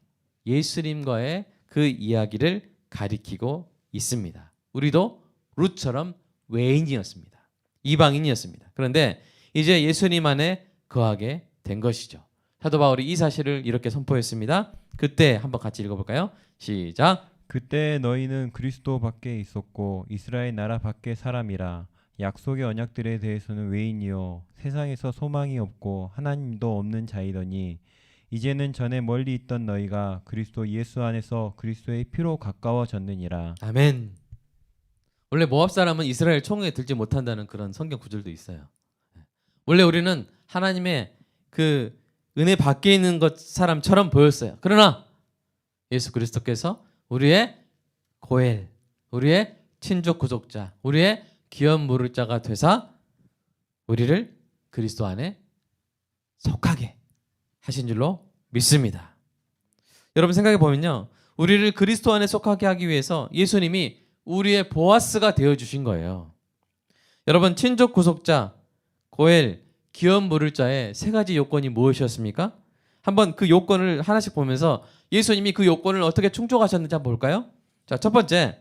예수님과의 그 이야기를 가리키고 있습니다. 우리도 룻처럼 외인이었습니다. 이방인이었습니다. 그런데 이제 예수님 안에 거하게 된 것이죠. 사도 바울이 이 사실을 이렇게 선포했습니다. 그때 한번 같이 읽어볼까요? 시작. 그때 너희는 그리스도 밖에 있었고 이스라엘 나라 밖의 사람이라. 약속의 언약들에 대해서는 외인이요 세상에서 소망이 없고 하나님도 없는 자이더니 이제는 전에 멀리 있던 너희가 그리스도 예수 안에서 그리스도의 피로 가까워졌느니라. 아멘. 원래 모압 사람은 이스라엘 총회에 들지 못한다는 그런 성경 구절도 있어요. 원래 우리는 하나님의 그 은혜 밖에 있는 것 사람처럼 보였어요. 그러나 예수 그리스도께서 우리의 고엘, 우리의 친족 구속자, 우리의 기업 물을 자가 되사 우리를 그리스도 안에 속하게 하신 줄로 믿습니다. 여러분 생각해 보면요, 우리를 그리스도 안에 속하게 하기 위해서 예수님이 우리의 보아스가 되어 주신 거예요. 여러분 친족 구속자, 고엘, 기업 물을 자의 세 가지 요건이 무엇이었습니까? 한번 그 요건을 하나씩 보면서 예수님이 그 요건을 어떻게 충족하셨는지 한번 볼까요? 자, 첫 번째,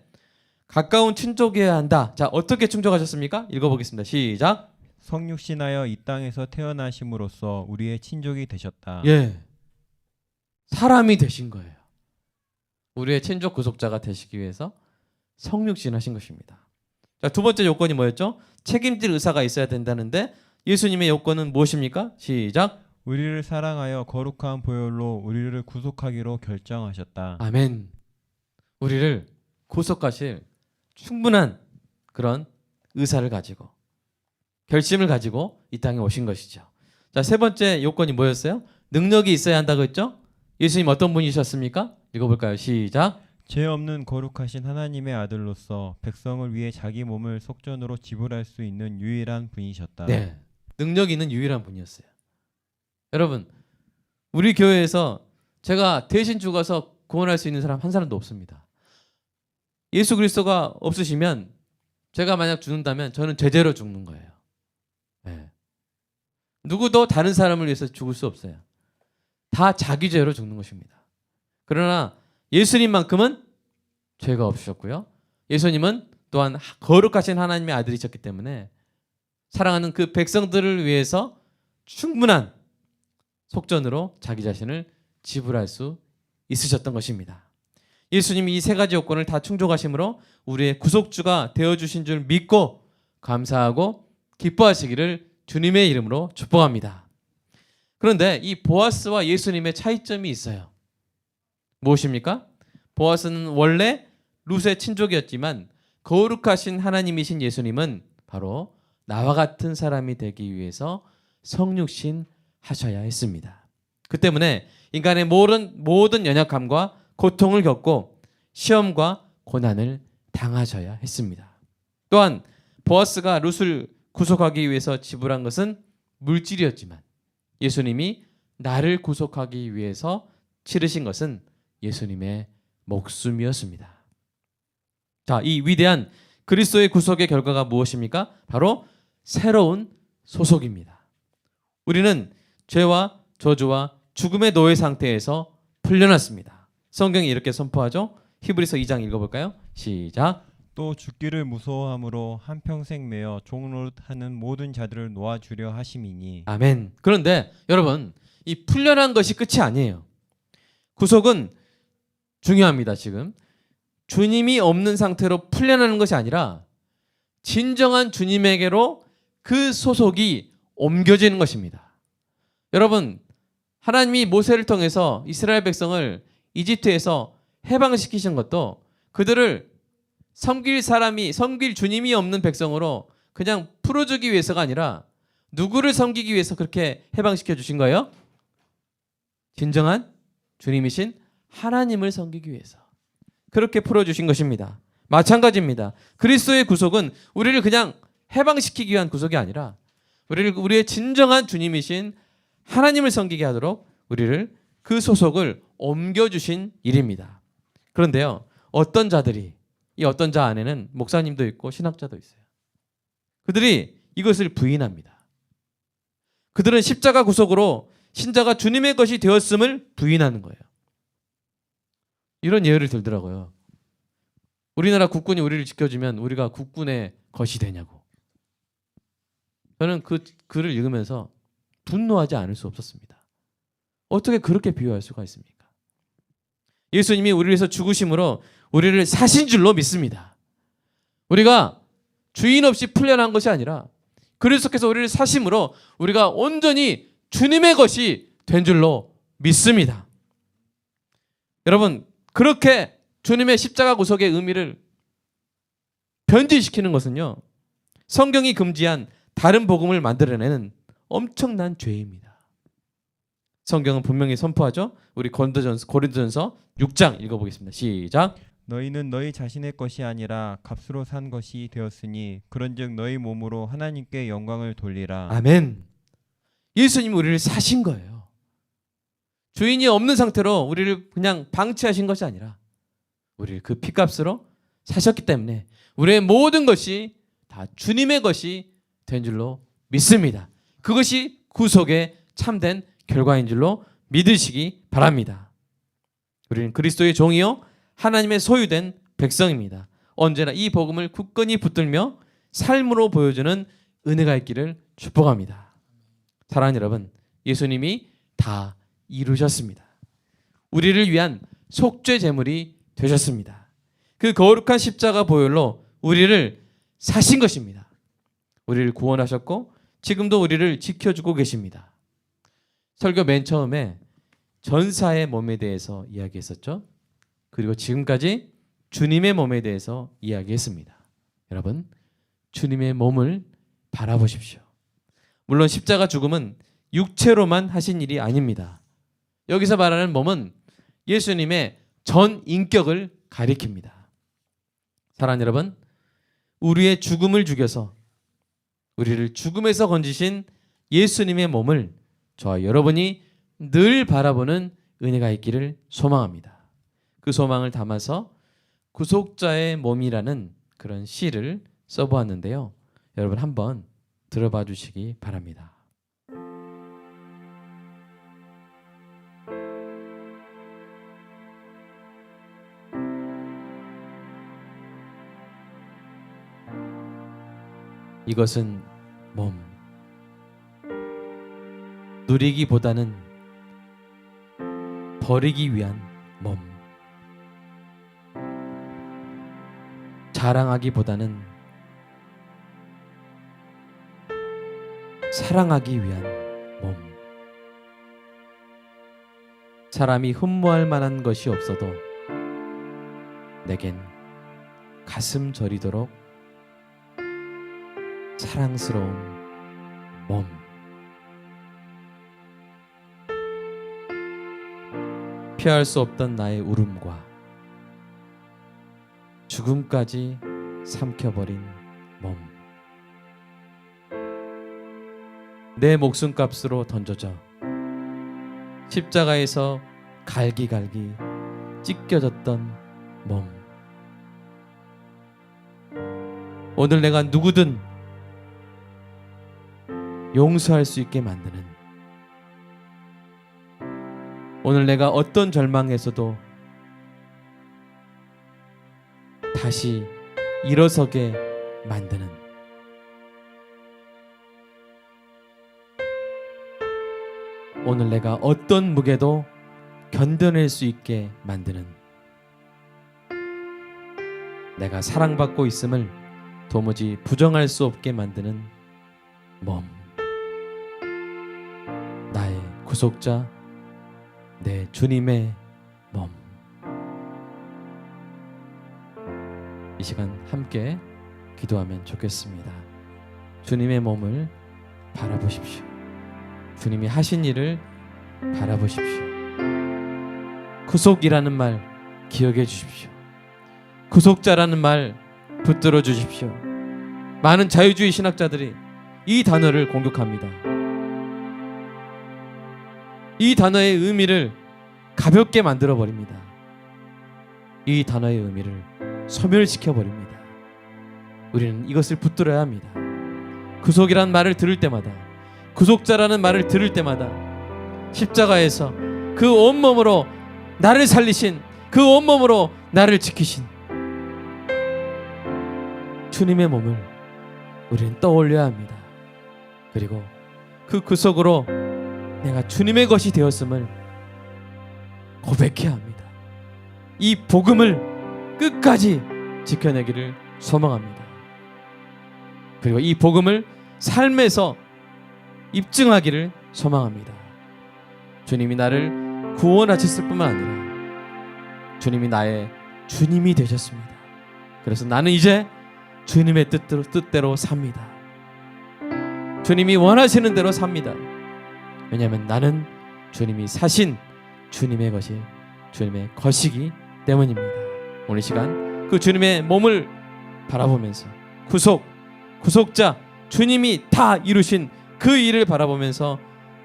가까운 친족이어야 한다. 자, 어떻게 충족하셨습니까? 읽어보겠습니다. 시작. 성육신하여 이 땅에서 태어나심으로써 우리의 친족이 되셨다. 예. 사람이 되신 거예요. 우리의 친족 구속자가 되시기 위해서 성육신하신 것입니다. 자, 두 번째 요건이 뭐였죠? 책임질 의사가 있어야 된다는데 예수님의 요건은 무엇입니까? 시작. 우리를 사랑하여 거룩한 보혈로 우리를 구속하기로 결정하셨다. 아멘. 우리를 구속하실 충분한 그런 의사를 가지고 결심을 가지고 이 땅에 오신 것이죠. 자, 세 번째 요건이 뭐였어요? 능력이 있어야 한다고 했죠? 예수님 어떤 분이셨습니까? 읽어볼까요? 시작. 죄 없는 거룩하신 하나님의 아들로서 백성을 위해 자기 몸을 속전으로 지불할 수 있는 유일한 분이셨다. 네. 능력 있는 유일한 분이었어요. 여러분, 우리 교회에서 제가 대신 죽어서 구원할 수 있는 사람 한 사람도 없습니다. 예수 그리스도가 없으시면 제가 만약 죽는다면 저는 제대로 죽는 거예요. 네. 누구도 다른 사람을 위해서 죽을 수 없어요. 다 자기 죄로 죽는 것입니다. 그러나 예수님만큼은 죄가 없으셨고요. 예수님은 또한 거룩하신 하나님의 아들이셨기 때문에 사랑하는 그 백성들을 위해서 충분한 속전으로 자기 자신을 지불할 수 있으셨던 것입니다. 예수님이 이 세 가지 요건을 다 충족하심으로 우리의 구속주가 되어주신 줄 믿고 감사하고 기뻐하시기를 주님의 이름으로 축복합니다. 그런데 이 보아스와 예수님의 차이점이 있어요. 무엇입니까? 보아스는 원래 룻의 친족이었지만 거룩하신 하나님이신 예수님은 바로 나와 같은 사람이 되기 위해서 성육신 하셔야 했습니다. 그 때문에 인간의 모든 연약함과 고통을 겪고 시험과 고난을 당하셔야 했습니다. 또한 보아스가 룻을 구속하기 위해서 지불한 것은 물질이었지만 예수님이 나를 구속하기 위해서 치르신 것은 예수님의 목숨이었습니다. 자, 이 위대한 그리스도의 구속의 결과가 무엇입니까? 바로 새로운 소속입니다. 우리는 죄와 저주와 죽음의 노예 상태에서 풀려났습니다. 성경이 이렇게 선포하죠. 히브리서 2장 읽어볼까요? 시작. 또 죽기를 무서워함으로 한평생 매어 종노릇하는 모든 자들을 놓아주려 하심이니. 아멘. 그런데 여러분, 이 풀려난 것이 끝이 아니에요. 구속은 중요합니다. 지금 주님이 없는 상태로 풀려나는 것이 아니라 진정한 주님에게로 그 소속이 옮겨지는 것입니다. 여러분, 하나님이 모세를 통해서 이스라엘 백성을 이집트에서 해방시키신 것도 그들을 섬길 주님이 없는 백성으로 그냥 풀어주기 위해서가 아니라 누구를 섬기기 위해서 그렇게 해방시켜 주신 거예요? 진정한 주님이신 하나님을 섬기기 위해서 그렇게 풀어주신 것입니다. 마찬가지입니다. 그리스도의 구속은 우리를 그냥 해방시키기 위한 구속이 아니라 우리의 진정한 주님이신 하나님을 섬기게 하도록 우리를 그 소속을 옮겨주신 일입니다. 그런데요, 어떤 자들이 이 어떤 자 안에는 목사님도 있고 신학자도 있어요. 그들이 이것을 부인합니다. 그들은 십자가 구속으로 신자가 주님의 것이 되었음을 부인하는 거예요. 이런 예를 들더라고요. 우리나라 국군이 우리를 지켜주면 우리가 국군의 것이 되냐고. 저는 그 글을 읽으면서 분노하지 않을 수 없었습니다. 어떻게 그렇게 비유할 수가 있습니까? 예수님이 우리를 위해서 죽으심으로 우리를 사신 줄로 믿습니다. 우리가 주인 없이 풀려난 것이 아니라 그리스도께서 우리를 사심으로 우리가 온전히 주님의 것이 된 줄로 믿습니다. 여러분, 그렇게 주님의 십자가 구속의 의미를 변질시키는 것은요, 성경이 금지한 다른 복음을 만들어내는 엄청난 죄입니다. 성경은 분명히 선포하죠. 우리 고린도전서 6장 읽어보겠습니다. 시작. 너희는 너희 자신의 것이 아니라 값으로 산 것이 되었으니 그런즉 너희 몸으로 하나님께 영광을 돌리라. 아멘. 예수님이 우리를 사신 거예요. 주인이 없는 상태로 우리를 그냥 방치하신 것이 아니라 우리를 그 피값으로 사셨기 때문에 우리의 모든 것이 다 주님의 것이 된 줄로 믿습니다. 그것이 구속의 참된 결과인 줄로 믿으시기 바랍니다. 우리는 그리스도의 종이요 하나님의 소유된 백성입니다. 언제나 이 복음을 굳건히 붙들며 삶으로 보여주는 은혜가 있기를 축복합니다. 사랑하는 여러분, 예수님이 다 이루셨습니다. 우리를 위한 속죄 제물이 되셨습니다. 그 거룩한 십자가 보혈로 우리를 사신 것입니다. 우리를 구원하셨고 지금도 우리를 지켜주고 계십니다. 설교 맨 처음에 전사의 몸에 대해서 이야기했었죠. 그리고 지금까지 주님의 몸에 대해서 이야기했습니다. 여러분, 주님의 몸을 바라보십시오. 물론 십자가 죽음은 육체로만 하신 일이 아닙니다. 여기서 말하는 몸은 예수님의 전 인격을 가리킵니다. 사랑하는 여러분, 우리의 죽음을 죽여서 우리를 죽음에서 건지신 예수님의 몸을 저와 여러분이 늘 바라보는 은혜가 있기를 소망합니다. 그 소망을 담아서 구속자의 몸이라는 그런 시를 써보았는데요. 여러분 한번 들어봐 주시기 바랍니다. 이것은 몸. 누리기보다는 버리기 위한 몸. 자랑하기보다는 사랑하기 위한 몸. 사람이 흠모할 만한 것이 없어도 내겐 가슴 저리도록 사랑스러운 몸. 피할 수 없던 나의 울음과 죽음까지 삼켜버린 몸. 내 목숨값으로 던져져 십자가에서 갈기갈기 찢겨졌던 몸. 오늘 내가 누구든 용서할 수 있게 만드는, 오늘 내가 어떤 절망에서도 다시 일어서게 만드는, 오늘 내가 어떤 무게도 견뎌낼 수 있게 만드는, 내가 사랑받고 있음을 도무지 부정할 수 없게 만드는 몸. 나의 구속자, 내 주님의 몸. 이 시간 함께 기도하면 좋겠습니다. 주님의 몸을 바라보십시오. 주님이 하신 일을 바라보십시오. 구속이라는 말 기억해 주십시오. 구속자라는 말 붙들어 주십시오. 많은 자유주의 신학자들이 이 단어를 공격합니다. 이 단어의 의미를 가볍게 만들어 버립니다. 이 단어의 의미를 소멸시켜 버립니다. 우리는 이것을 붙들어야 합니다. 구속이라는 말을 들을 때마다, 구속자라는 말을 들을 때마다 십자가에서 그 온몸으로 나를 살리신, 그 온몸으로 나를 지키신 주님의 몸을 우리는 떠올려야 합니다. 그리고 그 구속으로 내가 주님의 것이 되었음을 고백해야 합니다. 이 복음을 끝까지 지켜내기를 소망합니다. 그리고 이 복음을 삶에서 입증하기를 소망합니다. 주님이 나를 구원하셨을 뿐만 아니라 주님이 나의 주님이 되셨습니다. 그래서 나는 이제 주님의 뜻대로 삽니다. 주님이 원하시는 대로 삽니다. 왜냐하면 나는 주님이 사신 주님의 것이 주님의 것이기 때문입니다. 오늘 시간 그 주님의 몸을 바라보면서 구속자 주님이 다 이루신 그 일을 바라보면서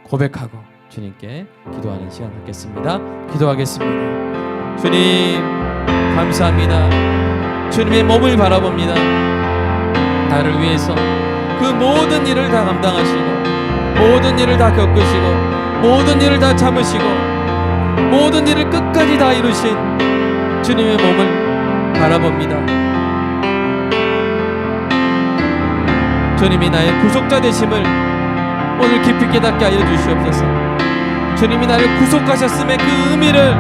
고백하고 주님께 기도하는 시간 갖겠습니다. 기도하겠습니다. 주님 감사합니다. 주님의 몸을 바라봅니다. 나를 위해서 그 모든 일을 다 감당하시고, 모든 일을 다 겪으시고, 모든 일을 다 참으시고, 모든 일을 끝까지 다 이루신 주님의 몸을 바라봅니다. 주님이 나의 구속자 되심을 오늘 깊이 깨닫게 하여 주시옵소서. 주님이 나를 구속하셨음의 그 의미를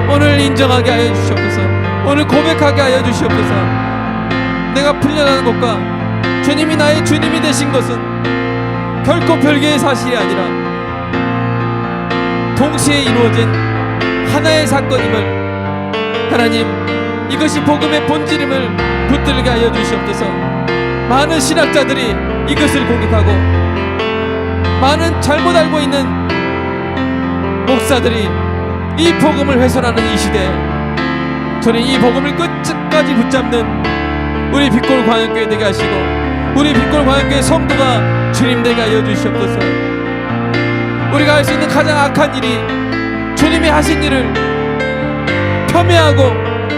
오늘 인정하게 하여 주시옵소서. 오늘 고백하게 하여 주시옵소서. 내가 풀려나는 것과 주님이 나의 주님이 되신 것은 결코 별개의 사실이 아니라 동시에 이루어진 하나의 사건임을, 하나님, 이것이 복음의 본질임을 붙들게 하여 주시옵소서. 많은 신학자들이 이것을 공격하고 많은 잘못 알고 있는 목사들이 이 복음을 훼손하는 이 시대에 저는 이 복음을 끝까지 붙잡는 우리 빛골 광역교회 되게 하시고 우리 빛골 광역교회 성도가 주님 되게 하여 주시옵소서. 우리가 할 수 있는 가장 악한 일이 주님이 하신 일을 폄훼하고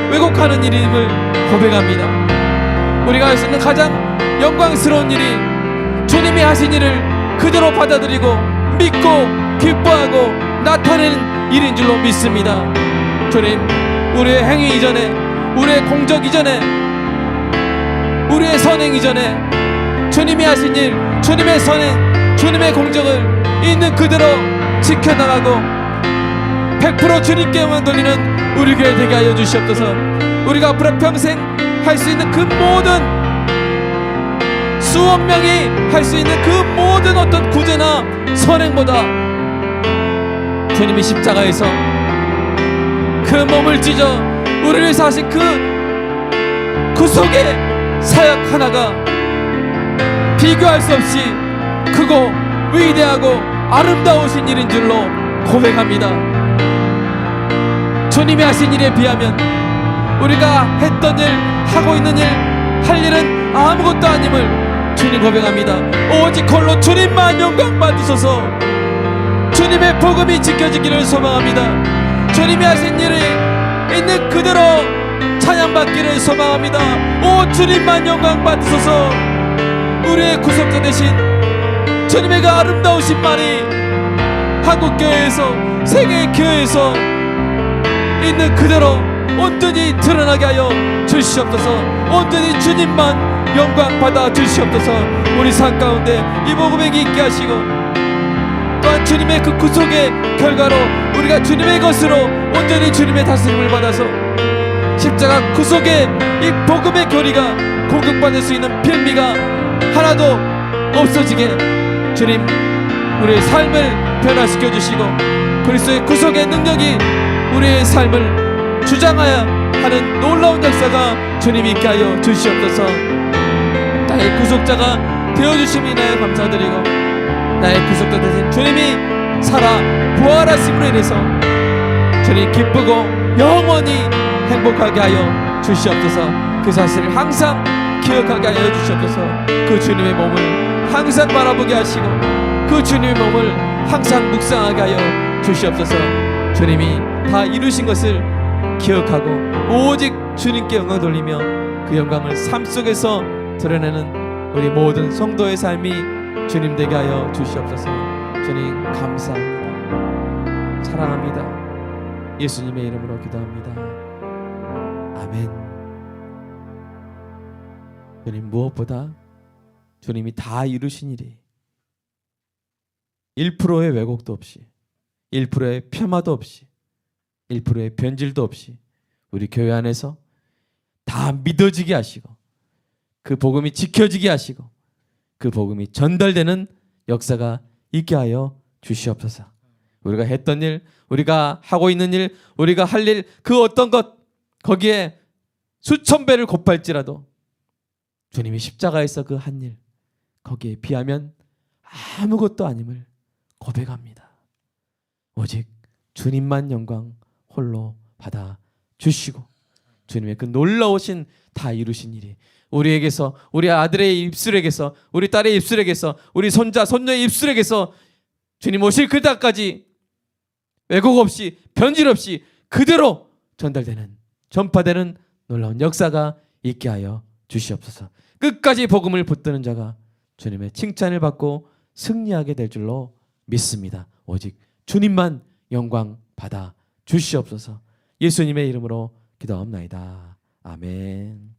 왜곡하는 일임을 고백합니다. 우리가 할 수 있는 가장 영광스러운 일이 주님이 하신 일을 그대로 받아들이고 믿고 기뻐하고 나타내는 일인 줄로 믿습니다. 주님, 우리의 행위 이전에, 우리의 공적 이전에, 우리의 선행 이전에 주님이 하신 일, 주님의 선행, 주님의 공적을 있는 그대로 지켜나가고 100% 주님께 영광 돌리는 우리 교회 되게 하여 주시옵소서. 우리가 앞으로 평생 할 수 있는 그 모든, 수억 명이 할 수 있는 그 모든 어떤 구제나 선행보다 주님이 십자가에서 그 몸을 찢어 우리를 위해서 하신 그 구속의 사역 하나가 비교할 수 없이 크고 위대하고 아름다우신 일인 줄로 고백합니다. 주님이 하신 일에 비하면 우리가 했던 일, 하고 있는 일, 할 일은 아무것도 아님을 주님 고백합니다. 오직 홀로 주님만 영광 받으소서. 주님의 복음이 지켜지기를 소망합니다. 주님이 하신 일이 있는 그대로 찬양받기를 소망합니다. 오 주님만 영광 받으소서. 우리의 구속자 되신 주님의 그 아름다우신 말이 한국교회에서, 세계의 교회에서 있는 그대로 온전히 드러나게 하여 주시옵소서. 온전히 주님만 영광 받아 주시옵소서. 우리 삶 가운데 이 복음에 있게 하시고 또한 주님의 그 구속의 결과로 우리가 주님의 것으로 온전히 주님의 다스림을 받아서 십자가 구속의 이 복음의 교리가 공격받을 수 있는 빌미가 하나도 없어지게 주님, 우리의 삶을 변화시켜 주시고 그리스도의 구속의 능력이 우리의 삶을 주장하여 하는 놀라운 역사가 주님 있게 하여 주시옵소서. 나의 구속자가 되어주심이 나에 감사드리고 나의 구속자 되신 주님이 살아 부활하심으로 인해서 주님 기쁘고 영원히 행복하게 하여 주시옵소서. 그 사실을 항상 기억하게 하여 주시옵소서. 그 주님의 몸을 항상 바라보게 하시고 그 주님의 몸을 항상 묵상하게 하여 주시옵소서. 주님이 다 이루신 것을 기억하고 오직 주님께 영광 돌리며 그 영광을 삶 속에서 드러내는 우리 모든 성도의 삶이 주님 되게 하여 주시옵소서. 주님 감사합니다. 사랑합니다. 예수님의 이름으로 기도합니다. 아멘. 주님, 무엇보다 주님이 다 이루신 일이 1%의 왜곡도 없이 1%의 폄하도 없이 1%의 변질도 없이 우리 교회 안에서 다 믿어지게 하시고 그 복음이 지켜지게 하시고 그 복음이 전달되는 역사가 있게 하여 주시옵소서. 우리가 했던 일, 우리가 하고 있는 일, 우리가 할 일, 그 어떤 것 거기에 수천 배를 곱할지라도 주님이 십자가에서 그 한 일 거기에 비하면 아무것도 아님을 고백합니다. 오직 주님만 영광 홀로 받아 주시고 주님의 그 놀라우신 다 이루신 일이 우리에게서, 우리 아들의 입술에게서, 우리 딸의 입술에게서, 우리 손자 손녀의 입술에게서 주님 오실 그날까지 왜곡 없이 변질 없이 그대로 전달되는, 전파되는 놀라운 역사가 있게 하여 주시옵소서. 끝까지 복음을 붙드는 자가 주님의 칭찬을 받고 승리하게 될 줄로 믿습니다. 오직 주님만 영광 받아 주시옵소서. 예수님의 이름으로 기도하옵나이다. 아멘.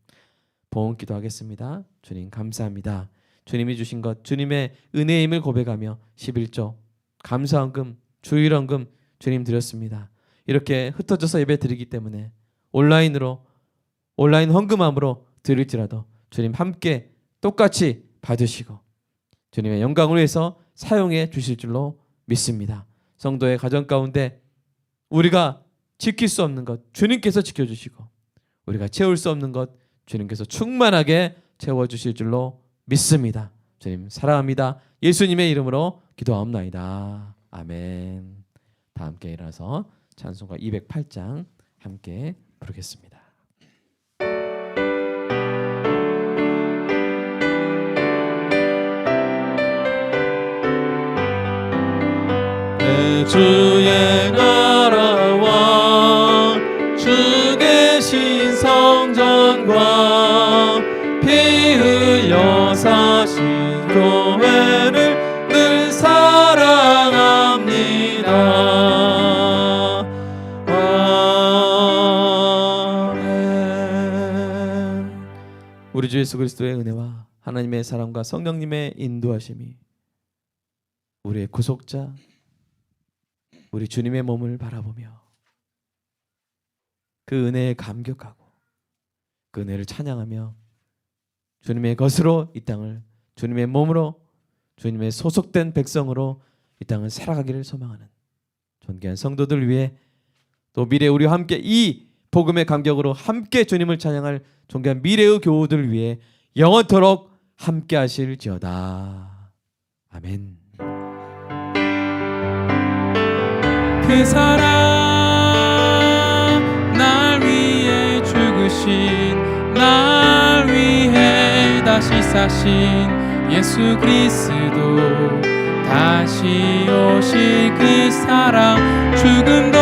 봉헌 기도하겠습니다. 주님 감사합니다. 주님이 주신 것, 주님의 은혜임을 고백하며 11조 감사헌금, 주일헌금 주님 드렸습니다. 이렇게 흩어져서 예배 드리기 때문에 온라인 헌금함으로 드릴지라도 주님 함께 똑같이 받으시고 주님의 영광을 위해서 사용해 주실 줄로 믿습니다. 성도의 가정 가운데 우리가 지킬 수 없는 것 주님께서 지켜주시고 우리가 채울 수 없는 것 주님께서 충만하게 채워주실 줄로 믿습니다. 주님 사랑합니다. 예수님의 이름으로 기도하옵나이다. 아멘. 다 함께 일어나서 찬송가 208장 함께 부르겠습니다. 주의 나라와 주 계신 성전과 피 흘려 사신 교회를 늘 사랑합니다. 아멘. 우리 주 예수 그리스도의 은혜와 하나님의 사랑과 성령님의 인도하심이 우리의 구속자 우리 주님의 몸을 바라보며 그 은혜에 감격하고 그 은혜를 찬양하며 주님의 것으로 이 땅을 주님의 몸으로 주님의 소속된 백성으로 이 땅을 살아가기를 소망하는 존귀한 성도들 위해 또 미래 우리와 함께 이 복음의 감격으로 함께 주님을 찬양할 존귀한 미래의 교우들을 위해 영원토록 함께 하실지어다. 아멘. 그 사랑 날 위해 죽으신 날 위해 다시 사신 예수 그리스도 다시 오실 그 사랑 죽음도